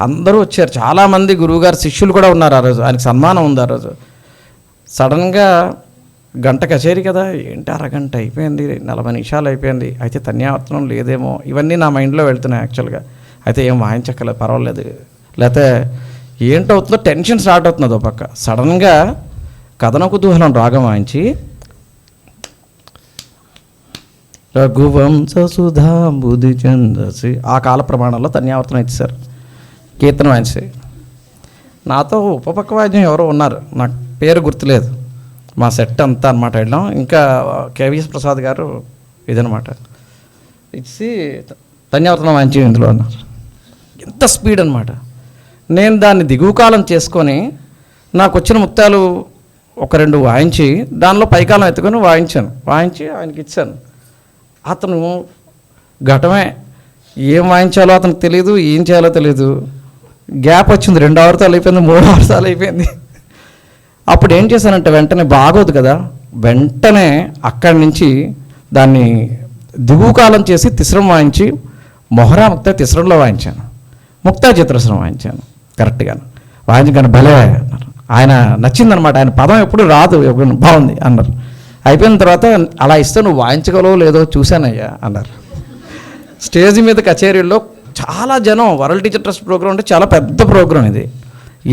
C: అందరూ వచ్చారు, చాలామంది గురువుగారు శిష్యులు కూడా ఉన్నారు. ఆ రోజు ఆయనకు సన్మానం ఉంది. ఆ రోజు సడన్గా గంట కచేరీ కదా, ఏంటి అరగంట అయిపోయింది, 40 నిమిషాలు అయిపోయింది, అయితే తన్యావర్తనం లేదేమో, ఇవన్నీ నా మైండ్లో వెళ్తున్నాయి యాక్చువల్గా. అయితే ఏం వాయించక్కలేదు, పర్వాలేదు, లేకపోతే ఏంటవుతుందో టెన్షన్ స్టార్ట్ అవుతుంది. ఒక పక్క సడన్గా కథన కుతూహలం రాగం వాయించి రఘువంశ సుధాంబుది చందసి ఆ కాల ప్రమాణంలో తన్యావర్తనం ఇచ్చారు, కీర్తన వాయించి. నాతో ఉపపక్క వాద్యం ఎవరో ఉన్నారు, నాకు పేరు గుర్తులేదు, మా సెట్ అంతా అనమాట వెళ్ళాం. ఇంకా కేవీఎస్ ప్రసాద్ గారు ఇదనమాట ఇచ్చి తన్యావర్తనం వాయించి ఇందులో అన్నారు. ఎంత స్పీడ్ అనమాట. నేను దాన్ని దిగువ కాలం చేసుకొని నాకు వచ్చిన ముత్యాలు 1-2 వాయించి దానిలో పైకాలం ఎత్తుకొని వాయించి ఆయనకి ఇచ్చాను. అతను ఘటమే, ఏం వాయించాలో అతనికి తెలియదు, ఏం చేయాలో తెలియదు. గ్యాప్ వచ్చింది, 2 ఆవర్తాలు అయిపోయింది, 3 ఆవర్తాలు అయిపోయింది. అప్పుడు ఏం చేశానంటే, వెంటనే బాగోదు కదా, వెంటనే అక్కడి నుంచి దాన్ని దిగువ కాలం చేసి తిస్రం వాయించి మొహరా ముక్తా తిస్రంలో వాయించాను, ముక్తా చిత్రస్రం వాయించాను కరెక్ట్గా. వాయించగానే భలే అన్నారు. ఆయన నచ్చిందనమాట, ఆయన పదం ఎప్పుడు రాదు, బాగుంది అన్నారు. అయిపోయిన తర్వాత అలా ఇస్తే నువ్వు వాయించగలవో లేదో చూశానయ్యా అన్నారు. స్టేజ్ మీద కచేరీల్లో చాలా జనం, వరల్డ్ టీచర్ ట్రస్ట్ ప్రోగ్రామ్ అంటే చాలా పెద్ద ప్రోగ్రాం ఇది.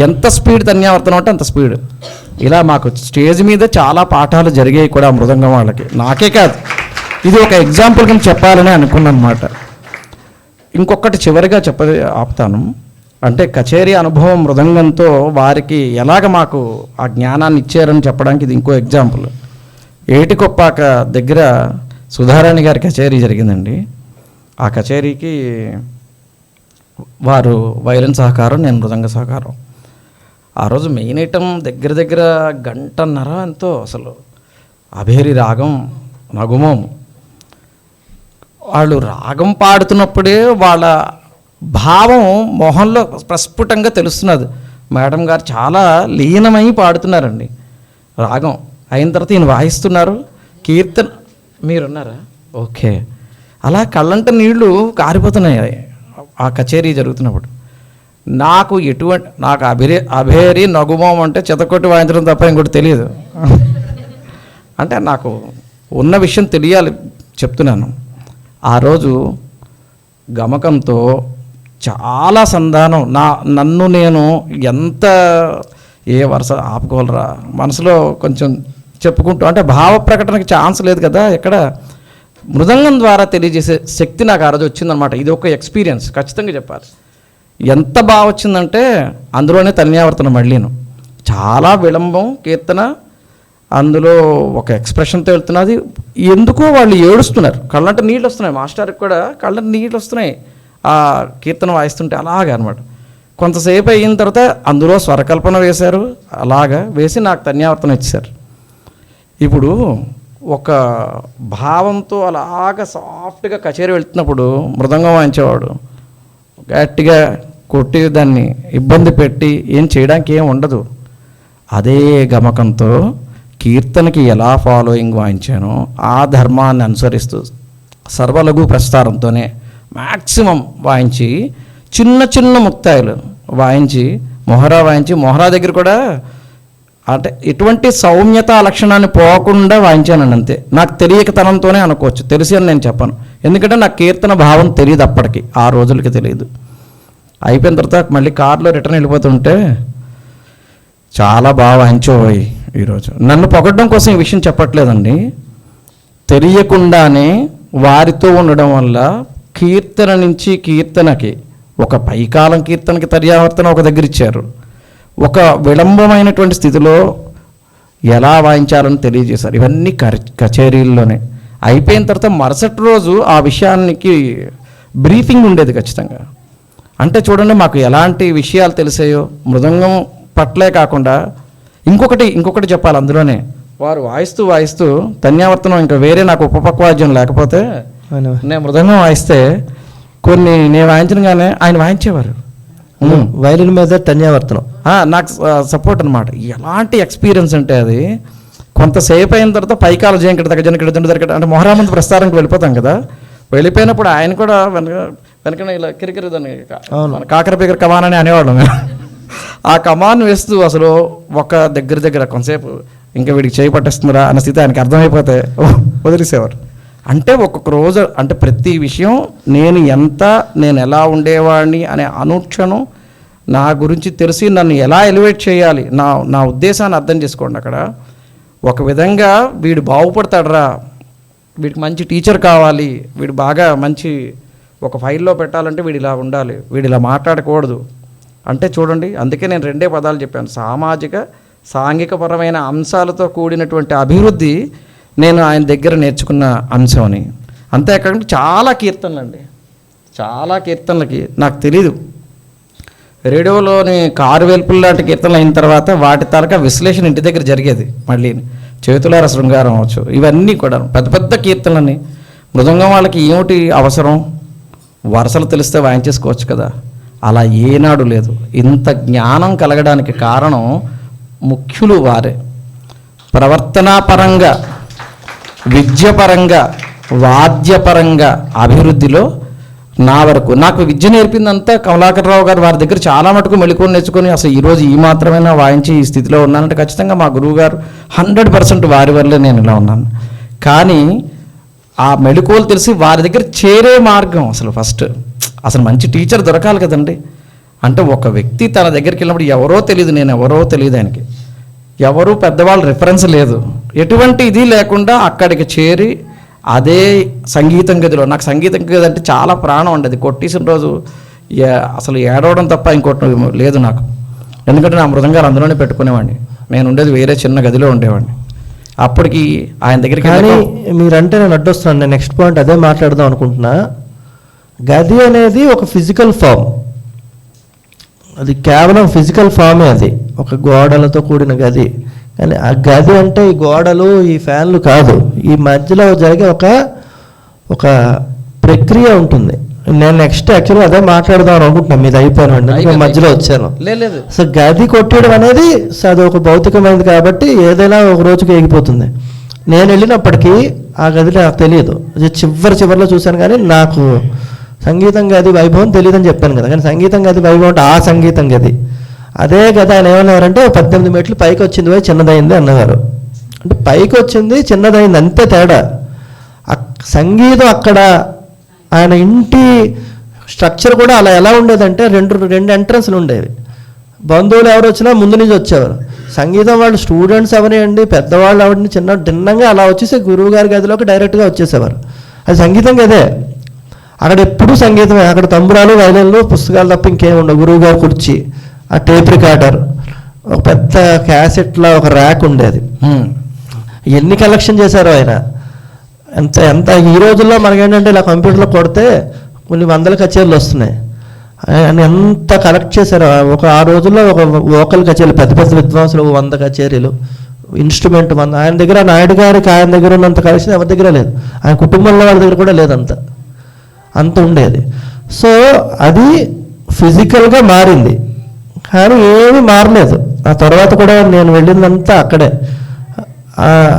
C: ఎంత స్పీడ్ తన్యావర్తనం అంటే అంత స్పీడ్. ఇలా మాకు స్టేజ్ మీద చాలా పాఠాలు జరిగాయి కూడా మృదంగం వాళ్ళకి, నాకే కాదు. ఇది ఒక ఎగ్జాంపుల్ కింద చెప్పాలని అనుకున్నాను అనమాట. ఇంకొకటి చివరిగా ఆపుతాను. అంటే కచేరీ అనుభవం మృదంగంతో వారికి ఎలాగ మాకు ఆ జ్ఞానాన్ని ఇచ్చారని చెప్పడానికి ఇది ఇంకో ఎగ్జాంపుల్. ఏటికొప్పాక దగ్గర సుధారాణి గారి కచేరీ జరిగిందండి. ఆ కచేరీకి వారు వైలిన్ సహకారం, నేను మృదంగ సహకారం. ఆ రోజు మెయిన్ ఐటమ్ దగ్గర 1.5 గంట ఎంతో, అసలు అభేరి రాగం, నగుమం. వాళ్ళు రాగం పాడుతున్నప్పుడే వాళ్ళ భావం మొహంలో ప్రస్ఫుటంగా తెలుస్తున్నది. మేడం గారు చాలా లీనమై పాడుతున్నారండి. రాగం అయిన తర్వాత ఈయన వాయిస్తున్నారు, కీర్తన మీరున్నారా? ఓకే. అలా కళ్ళంట నీళ్లు కారిపోతున్నాయి ఆ కచేరీ జరుగుతున్నప్పుడు. నాకు అభేరి నగుమం అంటే చెతకొట్టి వాయించడం తప్ప ఇంకోటి తెలియదు. అంటే నాకు ఉన్న విషయం తెలియాలి చెప్తున్నాను. ఆ రోజు గమకంతో చాలా సంధానం, నన్ను నేను ఎంత ఏ వరుస ఆపుకోవాలరా మనసులో కొంచెం చెప్పుకుంటూ, అంటే భావ ప్రకటనకి ఛాన్స్ లేదు కదా ఎక్కడ. మృదంగం ద్వారా తెలియజేసే శక్తి నాకు ఆ రోజు వచ్చిందనమాట. ఇది ఒక ఎక్స్పీరియన్స్ ఖచ్చితంగా చెప్పాలి. ఎంత బాగా వచ్చిందంటే అందులోనే తన్యావర్తనం మళ్ళీను చాలా విళంబం కీర్తన, అందులో ఒక ఎక్స్ప్రెషన్తో వెళ్తున్నది. ఎందుకో వాళ్ళు ఏడుస్తున్నారు, కళ్ళంట నీళ్ళు వస్తున్నాయి. మాస్టర్కి కూడా కళ్ళంట నీళ్ళు వస్తున్నాయి ఆ కీర్తన వాయిస్తుంటే అలాగా అనమాట. కొంతసేపు అయిన తర్వాత అందులో స్వరకల్పన వేశారు, అలాగా వేసి నాకు తన్యావర్తనం ఇచ్చారు. ఇప్పుడు ఒక భావంతో అలాగా సాఫ్ట్గా కచేరీ వెళ్తున్నప్పుడు మృదంగం వాయించేవాడు గట్టిగా కొట్టి దాన్ని ఇబ్బంది పెట్టి ఏం చేయడానికి ఏం ఉండదు. అదే గమకంతో కీర్తనకి ఎలా ఫాలోయింగ్ వాయించానో ఆ ధర్మాన్ని అనుసరిస్తూ సర్వలఘు ప్రస్తారంతోనే మ్యాక్సిమం వాయించి, చిన్న చిన్న ముక్తాయిలు వాయించి, మొహరా దగ్గర కూడా అంటే ఎటువంటి సౌమ్యత లక్షణాన్ని పోకుండా వాయించానండి అంతే. నాకు తెలియకతనంతోనే అనుకోవచ్చు, తెలిసి అని నేను చెప్పను. ఎందుకంటే నాకు కీర్తన భావం తెలియదు అప్పటికి, ఆ రోజులకి తెలియదు. అయిపోయిన తర్వాత మళ్ళీ కారులో రిటర్న్ వెళ్ళిపోతుంటే చాలా బాగా వాయించోయి ఈరోజు. నన్ను పొగడ్డం కోసం ఈ విషయం చెప్పట్లేదండి, తెలియకుండానే వారితో ఉండడం వల్ల కీర్తన నుంచి కీర్తనకి ఒక పైకాలం కీర్తనకి తర్యావర్తన ఒక దగ్గర ఇచ్చారు, ఒక విళంబమైనటువంటి స్థితిలో ఎలా వాయించాలని తెలియజేశారు. ఇవన్నీ కచేరీల్లోనే. అయిపోయిన తర్వాత మరుసటి రోజు ఆ విషయానికి బ్రీఫింగ్ ఉండేది ఖచ్చితంగా. అంటే చూడండి మాకు ఎలాంటి విషయాలు తెలిసాయో మృదంగం పట్లే కాకుండా ఇంకొకటి చెప్పాలి అందులోనే. వారు వాయిస్తూ తన్యావర్తనం ఇంకా వేరే నాకు ఉపపక్వాద్యం లేకపోతే నేను మృదంగం వాయిస్తే కొన్ని నేను వాయించగానే ఆయన వాయించేవారు
B: వైలిన్ మీద తన్యావర్తనం.
C: నాకు సపోర్ట్ అనమాట. ఎలాంటి ఎక్స్పీరియన్స్ అంటే అది కొంతసేపు అయిన తర్వాత పైకాల జనకడ అంటే మొహరామంత ప్రస్తారానికి వెళ్ళిపోతాం కదా, వెళ్ళిపోయినప్పుడు ఆయన కూడా వెనక ఇలా కిరికిరిదని కాకర పికర కమాన్ అని అనేవాళ్ళం. ఆ కమాన్ వేస్తూ అసలు ఒక దగ్గర కొంతసేపు ఇంకా వీడికి చేయి పట్టేస్తుందిరా అన్న స్థితి ఆయనకి అర్థమైపోతే వదిలేసేవారు. అంటే ఒక్కొక్క రోజు అంటే ప్రతి విషయం నేను ఎలా ఉండేవాడిని అనే అనుక్షణం నా గురించి తెలిసి నన్ను ఎలా ఎలివేట్ చేయాలి, నా ఉద్దేశాన్ని అర్థం చేసుకోండి. అక్కడ ఒక విధంగా వీడు బాగుపడతాడరా, వీడికి మంచి టీచర్ కావాలి, వీడు బాగా మంచి ఒక ఫైల్లో పెట్టాలంటే వీడు ఇలా ఉండాలి, వీడు ఇలా మాట్లాడకూడదు అంటే చూడండి. అందుకే నేను 2 పదాలు చెప్పాను, సామాజిక సాంఘికపరమైన అంశాలతో కూడినటువంటి అభివృద్ధి నేను ఆయన దగ్గర నేర్చుకున్న అంశం అని. అంతేకాకుండా చాలా కీర్తనలకి నాకు తెలీదు, రేడియోలోని కారు వెలుపులు లాంటి కీర్తనలు అయిన తర్వాత వాటి తాలూకా విశ్లేషణ ఇంటి దగ్గర జరిగేది. మళ్ళీ చేతులార శృంగారం అవచ్చు, ఇవన్నీ కూడా పెద్ద కీర్తనలని. మృదంగం వాళ్ళకి ఏమిటి అవసరం, వరుసలు తెలిస్తే వాయించేసుకోవచ్చు కదా, అలా ఏనాడు లేదు. ఇంత జ్ఞానం కలగడానికి కారణం ముఖ్యులు వారే. ప్రవర్తనాపరంగా, విద్యపరంగా, వాద్యపరంగా అభివృద్ధిలో నా వరకు నాకు విద్య నేర్పిందంతా కమలాకరరావు గారు. వారి దగ్గర చాలా మటుకు మెళుకువలు నేర్చుకొని అసలు ఈరోజు ఈ మాత్రమైనా వాయించి ఈ స్థితిలో ఉన్నానంటే ఖచ్చితంగా మా గురువు గారు 100% వారి వల్లే నేను ఇలా ఉన్నాను. కానీ ఆ మెళుకువలు తెలిసి వారి దగ్గర చేరే మార్గం అసలు మంచి టీచర్ దొరకాలి కదండి. అంటే ఒక వ్యక్తి తన దగ్గరికి వెళ్ళినప్పుడు ఎవరో తెలియదు, నేను ఎవరో తెలియదు, ఆయనకి ఎవరు పెద్దవాళ్ళు రిఫరెన్స్ లేదు, ఎటువంటి ఇది లేకుండా అక్కడికి చేరి అదే సంగీతం గదిలో, నాకు సంగీతం గది అంటే చాలా ప్రాణం ఉండేది. కొట్టేసిన రోజు అసలు ఏడవడం తప్ప ఇంకోటి లేదు నాకు. ఎందుకంటే నా మృదంగాలు అందులోనే పెట్టుకునేవాడిని, నేను ఉండేది వేరే చిన్న గదిలో ఉండేవాడిని. అప్పటికి ఆయన దగ్గరికి
B: కానీ మీరంటే నేను అడ్డొస్తున్నాను, నేను నెక్స్ట్ పాయింట్ అదే మాట్లాడదాం అనుకుంటున్నా. గది అనేది ఒక ఫిజికల్ ఫామ్, అది కేవలం ఫిజికల్ ఫామే, అది ఒక గోడలతో కూడిన గది. కానీ ఆ గది అంటే ఈ గోడలు ఈ ఫ్యాన్లు కాదు, ఈ మధ్యలో జరిగే ఒక ప్రక్రియ ఉంటుంది. నేను నెక్స్ట్ యాక్చువల్గా అదే మాట్లాడదాం అనుకుంటున్నాను, మీది అయిపోయానండి, అందుకే మధ్యలో వచ్చాను.
C: లేదు
B: సో గది కొట్టేయడం అనేది అది ఒక భౌతికమైనది కాబట్టి ఏదైనా ఒక రోజుకి ఎగిపోతుంది. నేను వెళ్ళినప్పటికీ ఆ గది నాకు తెలియదు, చివరిలో చూశాను. కానీ నాకు సంగీతం గది వైభవం తెలియదని చెప్పాను కదా, కానీ సంగీతం గది వైభవం అంటే ఆ సంగీతం గది అదే గది. ఆయన ఏమన్నారంటే 18 మెట్లు పైకి వచ్చింది పోయి చిన్నదైంది అన్నగారు. అంటే పైకి వచ్చింది చిన్నదైంది అంతే తేడా. సంగీతం అక్కడ ఆయన ఇంటి స్ట్రక్చర్ కూడా అలా ఎలా ఉండేదంటే రెండు ఎంట్రన్స్లు ఉండేవి. బంధువులు ఎవరు వచ్చినా ముందు నుంచి వచ్చేవారు. సంగీతం వాళ్ళు స్టూడెంట్స్ ఎవరియండి, పెద్దవాళ్ళు ఎవరిని చిన్న భిన్నంగా అలా వచ్చేసి గురువు గారి గదిలోకి డైరెక్ట్గా వచ్చేసేవారు. అది సంగీతం గదే. అక్కడ ఎప్పుడూ సంగీతమే. అక్కడ తంబురాలు, వైలన్లు, పుస్తకాలు తప్ప ఇంకేమి ఉండవు. గురువు గారు కుర్చీ, ఆ టేప్ రికార్డర్, ఒక పెద్ద క్యాసెట్లా ఒక ర్యాక్ ఉండేది. ఎన్ని కలెక్షన్ చేశారో ఆయన. ఎంత ఈ రోజుల్లో మనకేంటంటే ఇలా కంప్యూటర్లో కొడితే కొన్ని వందల కచేరీలు వస్తున్నాయి. ఆయన ఎంత కలెక్ట్ చేశారో. ఆ రోజుల్లో ఒక వోకల్ కచేరీలు, పెద్ద పెద్ద విద్వాంసులు 100 కచేరీలు, ఇన్స్ట్రుమెంట్ ఆయన దగ్గర, నాయుడు గారికి ఆయన దగ్గర ఉన్నంత కలెక్షన్ ఎవరి దగ్గర లేదు, ఆయన కుటుంబంలో వాళ్ళ దగ్గర కూడా లేదంత, అంత ఉండేది. సో అది ఫిజికల్గా మారింది, కానీ ఏమీ మారలేదు. ఆ తర్వాత కూడా నేను వెళ్ళిందంతా అక్కడే.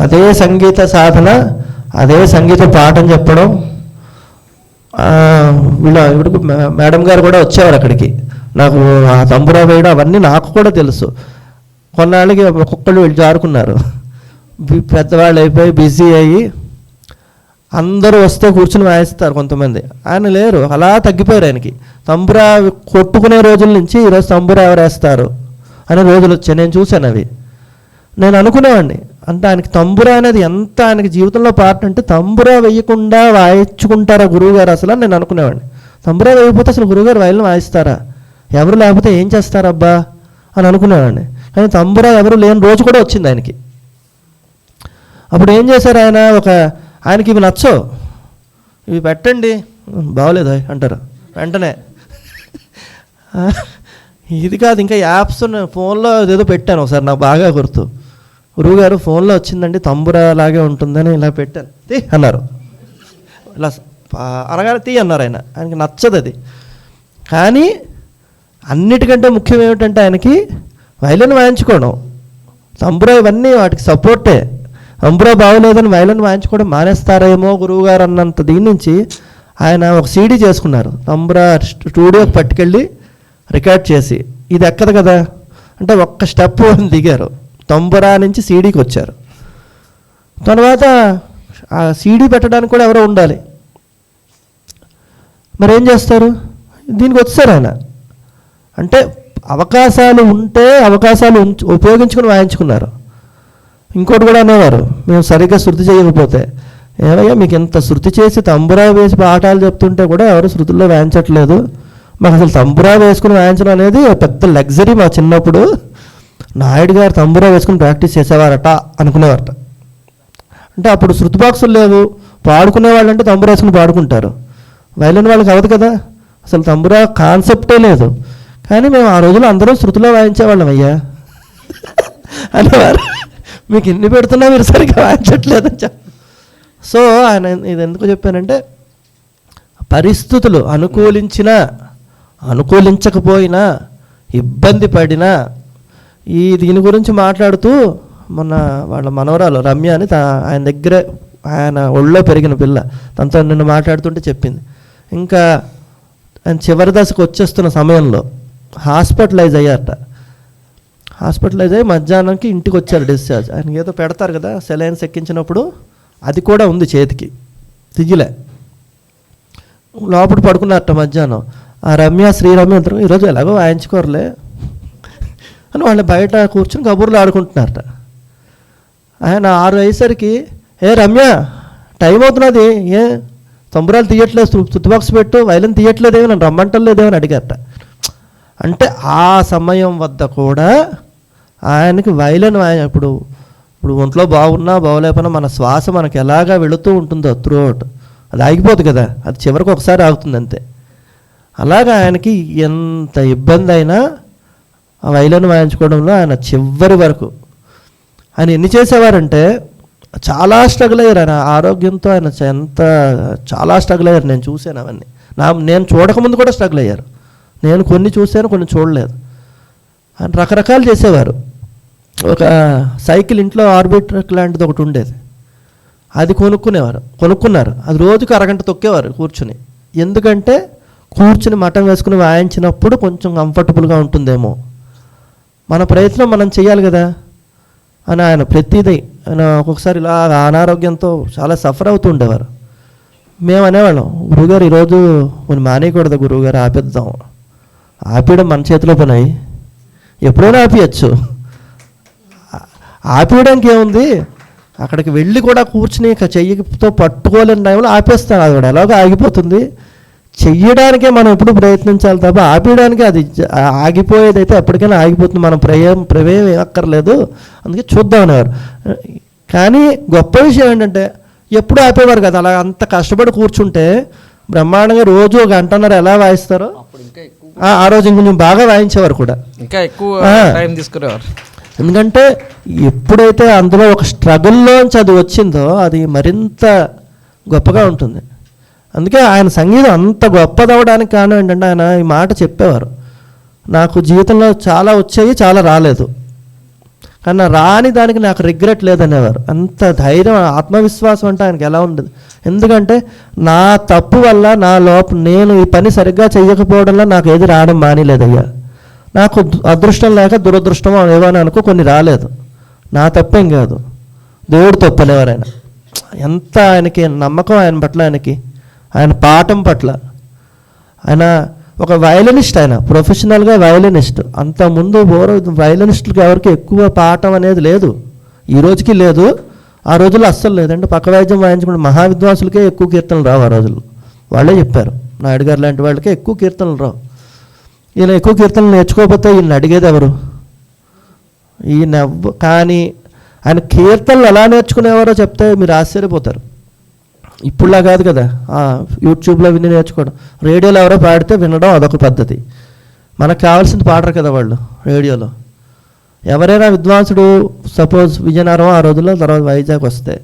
B: అదే సంగీత సాధన, అదే సంగీత పాఠం చెప్పడం. ఇప్పుడు మేడం గారు కూడా వచ్చేవారు అక్కడికి. నాకు ఆ తంబురా వేయడం అవన్నీ నాకు కూడా తెలుసు. కొన్నాళ్ళకి ఒక్కొక్కళ్ళు వెళ్ళి జారుకున్నారు, పెద్దవాళ్ళు అయిపోయి బిజీ అయ్యి. అందరూ వస్తే కూర్చుని వాయిస్తారు కొంతమంది, ఆయన లేరు, అలా తగ్గిపోయారు. ఆయనకి తంబురా కొట్టుకునే రోజుల నుంచి ఈరోజు తంబురా ఎవరు వేస్తారు అనే రోజులు వచ్చాయి. నేను చూశాను అవి. నేను అనుకునేవాడిని, అంటే ఆయనకి తంబురా అనేది ఎంత ఆయనకి జీవితంలో పార్ట్ అంటే, తంబురా వేయకుండా వాయించుకుంటారా గురువుగారు అసలు అని నేను అనుకునేవాడిని. తంబురా వేయకపోతే అసలు గురువుగారు వైలిన్ వాయిస్తారా, ఎవరు లేకపోతే ఏం చేస్తారబ్బా అని అనుకునేవాడిని. కానీ తంబురా ఎవరు లేని రోజు కూడా వచ్చింది ఆయనకి. అప్పుడు ఏం చేశారు ఆయన, ఆయనకి ఇవి నచ్చవు, ఇవి పెట్టండి, బాగోలేదు అంటారు వెంటనే. ఇది కాదు, ఇంకా యాప్స్ ఫోన్లో ఏదో పెట్టాను ఒకసారి, నాకు బాగా గుర్తు. గురువుగారు ఫోన్లో వచ్చిందండి, తంబురా లాగే ఉంటుందని ఇలా పెట్టాను, తీ అన్నారు. ఇలా అనగానే తీ అన్నారు. ఆయనకి నచ్చదు అది. కానీ అన్నిటికంటే ముఖ్యం ఏమిటంటే ఆయనకి వైలిన్ వాయించుకోవడం, తంబురా ఇవన్నీ వాటికి సపోర్టే. తంబురా బాగోలేదని వైలిన్ వాయించుకోవడం మానేస్తారేమో గురువుగారు అన్నంత దీని నుంచి ఆయన ఒక సీడీ చేసుకున్నారు. తంబురా స్టూడియోకి పట్టుకెళ్ళి రికార్డ్ చేసి, ఇది ఎక్కదు కదా అంటే ఒక్క స్టెప్ దిగారు, తంబురా నుంచి సీడీకి వచ్చారు. తర్వాత ఆ సీడీ పెట్టడానికి కూడా ఎవరో ఉండాలి, మరి ఏం చేస్తారు, దీనికి వచ్చారు ఆయన. అంటే అవకాశాలు ఉంటే అవకాశాలు ఉపయోగించుకుని వాయించుకున్నారు. ఇంకోటి కూడా అనేవారు, మేము సరిగ్గా శృతి చేయకపోతే, ఏమయ్యా మీకు ఇంత శృతి చేసి తంబురా వేసి పాఠాలు చెప్తుంటే కూడా ఎవరు శృతుల్లో వాయించట్లేదు, మాకు అసలు తంబురా వేసుకుని వాయించడం అనేది పెద్ద లగ్జరీ. మా చిన్నప్పుడు నాయుడు గారు తంబురా వేసుకుని ప్రాక్టీస్ చేసేవారట అనుకునేవారట. అంటే అప్పుడు శృతి బాక్సులు లేవు, పాడుకునేవాళ్ళు అంటే తంబురా వేసుకుని పాడుకుంటారు. వైలిన్ వాళ్ళకి అవ్వదు కదా, అసలు తంబురా కాన్సెప్టే లేదు. కానీ మేము ఆ రోజుల్లో అందరం శృతిలో వాయించేవాళ్ళం అయ్యా అనేవారు. మీకు ఎన్ని పెడుతున్నా మీరు సరిగ్గా వాయించట్లేదని సో ఆయన ఇది ఎందుకు చెప్పానంటే, పరిస్థితులు అనుకూలించినా అనుకూలించకపోయినా ఇబ్బంది పడినా, దీని గురించి మాట్లాడుతూ మొన్న వాళ్ళ మనవరాలు రమ్య అని ఆయన దగ్గర, ఆయన ఒళ్ళో పెరిగిన పిల్ల, తనతో నిన్ను మాట్లాడుతుంటే చెప్పింది, ఇంకా ఆయన చివరి దశకు వచ్చేస్తున్న సమయంలో హాస్పిటలైజ్ అయ్యారట. హాస్పిటలైజ్ అయ్యి మధ్యాహ్నంకి ఇంటికి వచ్చారు డిశ్చార్జ్. ఆయనకి ఏదో పెడతారు కదా సెలైన్స్ ఎక్కించినప్పుడు, అది కూడా ఉంది చేతికి, తియ్యలే. లోపల పడుకున్నారట మధ్యాహ్నం. ఆ రమ్య శ్రీరమ్య ఇద్దరు ఈరోజు ఎలాగో వాయించుకోరలే అని వాళ్ళు బయట కూర్చొని కబుర్లు ఆడుకుంటున్నారట. ఆయన 6 అయ్యేసరికి, ఏ రమ్య టైం అవుతున్నది, ఏ తంబురాలు తీయట్లేదు, శృతి బాక్స్ పెట్టు, వైలిన్ తీయట్లేదేమో, నన్ను రమ్మంటలేదేమని అడిగారట. అంటే ఆ సమయం వద్ద కూడా ఆయనకి వైలిన్ ఇప్పుడు ఒంట్లో బాగున్నా బాగోలేకపోయినా మన శ్వాస మనకి ఎలాగా వెళుతూ ఉంటుందో త్రూ అవుట్, అది ఆగిపోదు కదా, అది చివరికి ఒకసారి ఆగుతుంది అంతే. అలాగా ఆయనకి ఎంత ఇబ్బంది అయినా ఆ వైలిన్ వాయించుకోవడంలో ఆయన చివరి వరకు ఆయన ఎన్ని చేసేవారంటే, చాలా స్ట్రగుల్ అయ్యారు. ఆయన ఆరోగ్యంతో ఆయన చాలా స్ట్రగుల్ అయ్యారు. నేను చూశాను అవన్నీ. నేను చూడకముందు కూడా స్ట్రగుల్ అయ్యారు. నేను కొన్ని చూశాను, కొన్ని చూడలేదు. రకరకాలు చేసేవారు. ఒక సైకిల్ ఇంట్లో ఆర్బిట్రక్ లాంటిది ఒకటి ఉండేది, అది కొనుక్కున్నారు. అది రోజుకు అరగంట తొక్కేవారు కూర్చుని. ఎందుకంటే కూర్చుని మఠం వేసుకుని వాయించినప్పుడు కొంచెం కంఫర్టబుల్గా ఉంటుందేమో, మన ప్రయత్నం మనం చేయాలి కదా అని ఆయన ప్రతిదీ. ఆయన ఒక్కొక్కసారి ఇలా అనారోగ్యంతో చాలా సఫర్ అవుతూ ఉండేవారు. మేము అనేవాళ్ళం, గురువుగారు ఈరోజు కొన్ని మానేయకూడదు గురువుగారు, ఆపేద్దాం. ఆపేయడం మన చేతిలో పని, ఎప్పుడైనా ఆపేయచ్చు. ఆపేయడానికి ఏముంది, అక్కడికి వెళ్ళి కూడా కూర్చుని చెయ్యితో పట్టుకోలేని టైంలో ఆపేస్తాడు. అది కూడా ఎలాగో ఆగిపోతుంది. చెయ్యడానికే మనం ఎప్పుడు ప్రయత్నించాలి తప్ప ఆపేయడానికి అది ఆగిపోయేది అయితే ఎప్పటికైనా ఆగిపోతుంది. మనం ప్రమేయం అక్కర్లేదు, అందుకే చూద్దాం అనేవారు. కానీ గొప్ప విషయం ఏంటంటే ఎప్పుడు ఆపేవారు కదా. అలా అంత కష్టపడి కూర్చుంటే బ్రహ్మాండంగా రోజు 1 గంటన్నర ఎలా వాయిస్తారో ఆ రోజు ఇంకొంచెం బాగా వాయించేవారు కూడా,
C: ఇంకా ఎక్కువ టైం తీసుకునేవారు.
B: ఎందుకంటే ఎప్పుడైతే అందులో ఒక స్ట్రగుల్లోంచి అది వచ్చిందో అది మరింత గొప్పగా ఉంటుంది. అందుకే ఆయన సంగీతం అంత గొప్పదవడానికి కారణం ఏంటంటే ఆయన ఈ మాట చెప్పేవారు, నాకు జీవితంలో చాలా వచ్చాయి, చాలా రాలేదు, కానీ రాని దానికి నాకు రిగ్రెట్ లేదనేవారు. అంత ధైర్యం, ఆత్మవిశ్వాసం అంటే ఆయనకి ఎలా ఉండదు. ఎందుకంటే నా తప్పు వల్ల నేను ఈ పని సరిగ్గా చేయకపోవడంలో నాకు ఏది రావడం మానేలేదయ్యా. నాకు అదృష్టం లేక దురదృష్టం ఏమని అనుకో కొన్ని రాలేదు, నా తప్పేం కాదు, దేవుడు తప్పనేవారు ఆయన. ఎంత ఆయనకి నమ్మకం ఆయన పట్ల, ఆయన పాఠం పట్ల. ఆయన ఒక వయలినిస్ట్, ఆయన ప్రొఫెషనల్గా వయలినిస్ట్. అంతకుముందు వయలినిస్టులకి ఎవరికి ఎక్కువ పాఠం అనేది లేదు, ఈ రోజుకి లేదు, ఆ రోజుల్లో అస్సలు లేదంటే పక్క వాయిద్యం వాయించుకుంటే మహావిద్వాంసులకే ఎక్కువ కీర్తనలు రావు ఆ రోజుల్లో. వాళ్ళే చెప్పారు, నాయుడు గారు లాంటి వాళ్ళకే ఎక్కువ కీర్తనలు రావు. ఈయన ఎక్కువ కీర్తనలు నేర్చుకోకపోతే ఈయన అడిగేది ఎవరు? ఈయన కానీ ఆయన కీర్తనలు ఎలా నేర్చుకునేవారో చెప్తే మీరు ఆశ్చర్యపోతారు. ఇప్పుడులా కాదు కదా, యూట్యూబ్లో విని నేర్చుకోవడం, రేడియోలో ఎవరో పాడితే వినడం అదొక పద్ధతి. మనకు కావాల్సింది పాడరు కదా వాళ్ళు రేడియోలో. ఎవరైనా విద్వాంసుడు సపోజ్ విజయనగరం ఆ రోజుల్లో, తర్వాత వైజాగ్ వస్తే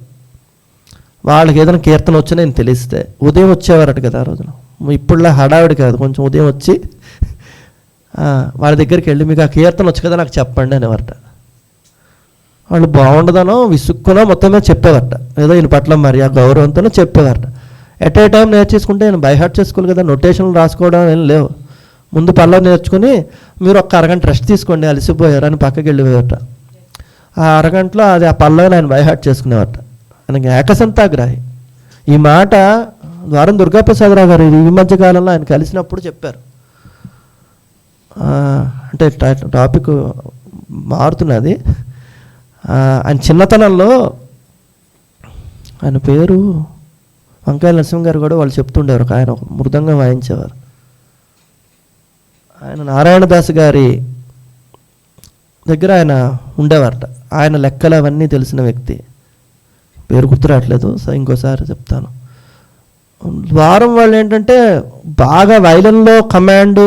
B: వాళ్ళకి ఏదైనా కీర్తన వచ్చి నేను తెలిస్తే ఉదయం వచ్చేవారట కదా ఆ రోజున. ఇప్పుడులా హడావిడి కాదు, కొంచెం ఉదయం వచ్చి వాళ్ళ దగ్గరికి వెళ్ళి మీకు ఆ కీర్తన వచ్చు కదా నాకు చెప్పండి అనేవారట. వాళ్ళు బాగుండదనో విసుక్కునో మొత్తమే చెప్పేవారట, ఏదో ఈయన పట్ల మరి ఆ గౌరవంతోనో చెప్పేవారట. ఎట్ ఏ టైం నేర్చేసుకుంటే నేను బైహార్ట్ చేసుకోవాలి కదా, నొటేషన్లు రాసుకోవడం ఏం లేవు. ముందు పల్లవి నేర్చుకుని మీరు ఒక అరగంట రెస్ట్ తీసుకోండి అలసిపోయారు అని పక్కకి వెళ్ళిపోయారట. ఆ అరగంటలో అది ఆ పల్లవిని ఆయన బైహార్ట్ చేసుకునేవారట. ఆయనకి ఏకసంతాగ్రాహి. ఈ మాట ద్వారం దుర్గాప్రసాదరావు గారు ఈ మధ్యకాలంలో ఆయన కలిసినప్పుడు చెప్పారు. అంటే టాపిక్ మారుతున్నది. ఆయన చిన్నతనంలో, ఆయన పేరు వంకాయ నరసింహ గారు కూడా వాళ్ళు చెప్తుండేవారు, ఆయన మృదంగం వాయించేవారు. ఆయన నారాయణదాస్ గారి దగ్గర ఆయన ఉండేవారట. ఆయన లెక్కలు అవన్నీ తెలిసిన వ్యక్తి, పేరు గుర్తురావట్లేదు, ఇంకోసారి చెప్తాను. ద్వారం వాళ్ళు ఏంటంటే బాగా వైలన్లో కమాండ్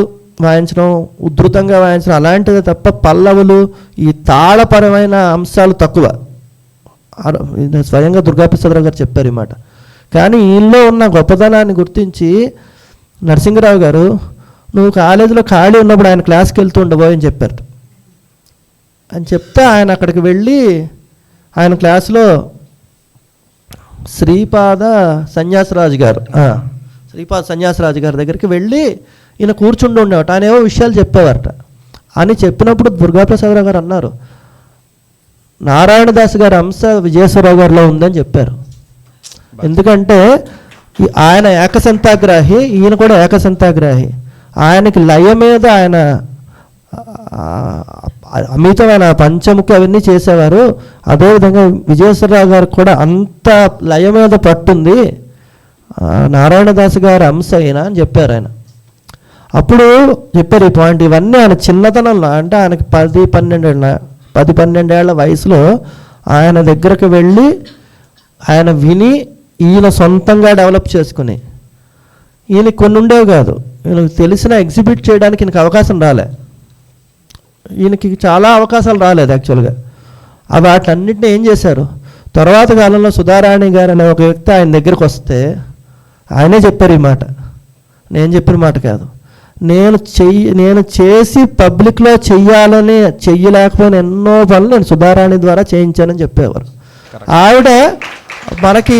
B: వాయించడం, ఉధృతంగా వాయించడం అలాంటిదే తప్ప పల్లవులు ఈ తాళపరమైన అంశాలు తక్కువ. స్వయంగా దుర్గాప్రసాదరావు గారు చెప్పారు ఈ మాట. కానీ ఈయనలో ఉన్న గొప్పతనాన్ని గుర్తించి నరసింహరావు గారు, నువ్వు కాలేజీలో ఖాళీ ఉన్నప్పుడు ఆయన క్లాస్కి వెళ్తూ ఉండబోయ్ అని చెప్పారు. అని చెప్తే ఆయన అక్కడికి వెళ్ళి ఆయన క్లాసులో శ్రీపాద సన్యాసరాజు గారి దగ్గరికి వెళ్ళి ఈయన కూర్చుండి ఉండేవాట. ఆయన ఏవో విషయాలు చెప్పేవారట. అని చెప్పినప్పుడు దుర్గాప్రసాదరావు గారు అన్నారు, నారాయణదాస్ గారి అంశ విజయేశ్వరరావు గారిలో ఉందని చెప్పారు. ఎందుకంటే ఆయన ఏకసంతాగ్రాహి, ఈయన కూడా ఏకసంతాగ్రాహి. ఆయనకి లయ మీద ఆయన అమితమైన పంచముఖి అవన్నీ చేసేవారు. అదేవిధంగా విజయేశ్వరరావు గారికి కూడా అంత లయ మీద పట్టుంది, నారాయణదాస్ గారి అంశ అయినా అని చెప్పారు ఆయన. అప్పుడు చెప్పారు ఈ పాయింట్. ఇవన్నీ ఆయన చిన్నతనంలో, అంటే ఆయనకి 10-12 ఏళ్ల వయసులో ఆయన దగ్గరకు వెళ్ళి ఆయన విని ఈయన సొంతంగా డెవలప్ చేసుకుని, ఈయనకి కొన్ని ఉండేవి కాదు, ఈయనకు తెలిసిన ఎగ్జిబిట్ చేయడానికి ఈయనకి అవకాశం రాలే. ఈయనకి చాలా అవకాశాలు రాలేదు యాక్చువల్గా. వాటన్నిటిని ఏం చేశారు, తర్వాత కాలంలో సుధారాణి గారు అనే ఒక వ్యక్తి ఆయన దగ్గరికి వస్తే ఆయనే చెప్పారు ఈ మాట, నేను చెప్పిన మాట కాదు. నేను చేసి పబ్లిక్లో చెయ్యలేకపోయిన ఎన్నో పనులు నేను సుధారాణి ద్వారా చేయించానని చెప్పేవారు. ఆవిడ మనకి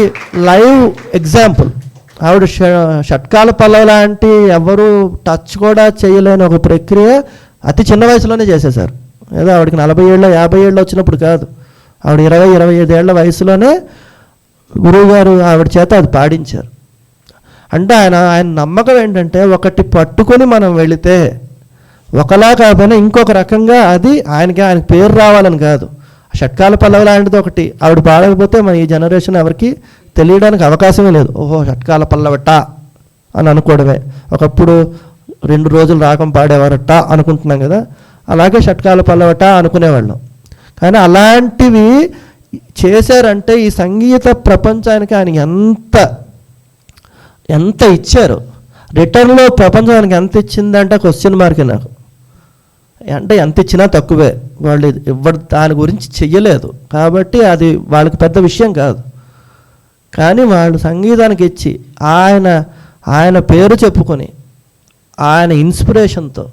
B: లైవ్ ఎగ్జాంపుల్. ఆవిడ షట్కాల పల్లవ లాంటి ఎవరు టచ్ కూడా చేయలేని ఒక ప్రక్రియ అతి చిన్న వయసులోనే చేసేశారు. ఏదో ఆవిడకి 40 ఏళ్ళు 50 ఏళ్ళు వచ్చినప్పుడు కాదు, ఆవిడ 20-25 ఏళ్ల వయసులోనే గురువుగారు ఆవిడ చేత అది పాడించారు. అంటే ఆయన నమ్మకం ఏంటంటే, ఒకటి పట్టుకొని మనం వెళితే ఒకలా కాకపోయినా ఇంకొక రకంగా అది ఆయన పేరు రావాలని కాదు. షట్కాల పల్లవ లాంటిది ఒకటి ఆవిడ పాడకపోతే మన ఈ జనరేషన్ ఎవరికి తెలియడానికి అవకాశమే లేదు. ఓహో షట్కాల పల్లవట అని అనుకోవడమే. ఒకప్పుడు 2 రోజులు రాగం పాడేవారట అనుకుంటున్నాం కదా, అలాగే షట్కాల పల్లవట అనుకునేవాళ్ళం. కానీ అలాంటివి చేశారంటే ఈ సంగీత ప్రపంచానికి ఆయన ఎంత ఇచ్చారు, రిటర్న్లో ప్రపంచానికి ఎంత ఇచ్చిందంటే క్వశ్చన్ మార్కే నాకు. అంటే ఎంత ఇచ్చినా తక్కువే, వాళ్ళు దాని గురించి చెయ్యలేదు కాబట్టి అది వాళ్ళకి పెద్ద విషయం కాదు. కానీ వాళ్ళు సంగీతానికి ఇచ్చి ఆయన పేరు చెప్పుకొని ఆయన ఇన్స్పిరేషన్తో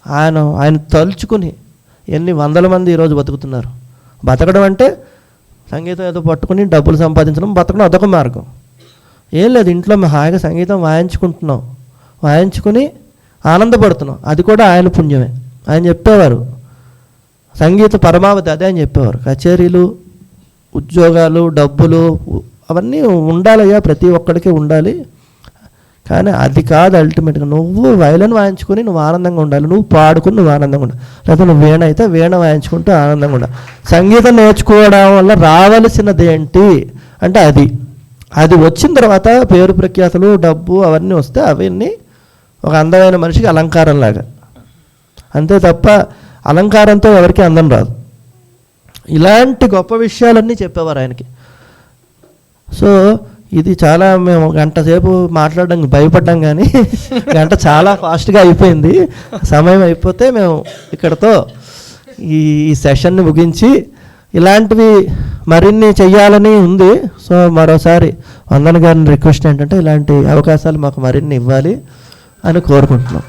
B: ఆయన తలుచుకుని ఎన్ని వందల మంది ఈరోజు బతుకుతున్నారు. బతకడం అంటే సంగీతం ఏదో పట్టుకుని డబ్బులు సంపాదించడం, బతకడం అదొక మార్గం. ఏం లేదు, ఇంట్లో మేము హాయిగా సంగీతం వాయించుకుని ఆనందపడుతున్నాం, అది కూడా ఆయన పుణ్యమే. ఆయన చెప్పేవారు సంగీత పరమావధి అదే అని చెప్పేవారు. కచేరీలు, ఉద్యోగాలు, డబ్బులు అవన్నీ ఉండాలయ్యా, ప్రతి ఒక్కడికి ఉండాలి, కానీ అది కాదు అల్టిమేట్గా. నువ్వు వైలన్ వాయించుకొని నువ్వు ఆనందంగా ఉండాలి, నువ్వు పాడుకుని నువ్వు ఆనందంగా ఉండాలి, లేకపోతే నువ్వు వీణ అయితే వీణ వాయించుకుంటూ ఆనందంగా ఉండాలి. సంగీతం నేర్చుకోవడం వల్ల రావలసినది ఏంటి అంటే అది వచ్చిన తర్వాత పేరు ప్రఖ్యాతులు డబ్బు అవన్నీ వస్తే అవన్నీ ఒక అందమైన మనిషికి అలంకారంలాగా, అంతే తప్ప అలంకారంతో ఎవరికి అందం రాదు. ఇలాంటి గొప్ప విషయాలన్నీ చెప్పేవారు ఆయనకి. సో ఇది చాలా మేము గంట సేపు మాట్లాడడానికి భయపడ్డాం, కానీ గంట చాలా ఫాస్ట్గా అయిపోయింది. సమయం అయిపోతే మేము ఇక్కడతో ఈ సెషన్ని ముగించి ఇలాంటివి మరిన్ని చెయ్యాలని ఉంది. సో మరోసారి వందన గారిని రిక్వెస్ట్ ఏంటంటే ఇలాంటి అవకాశాలు మాకు మరిన్ని ఇవ్వాలి అని కోరుకుంటున్నాం.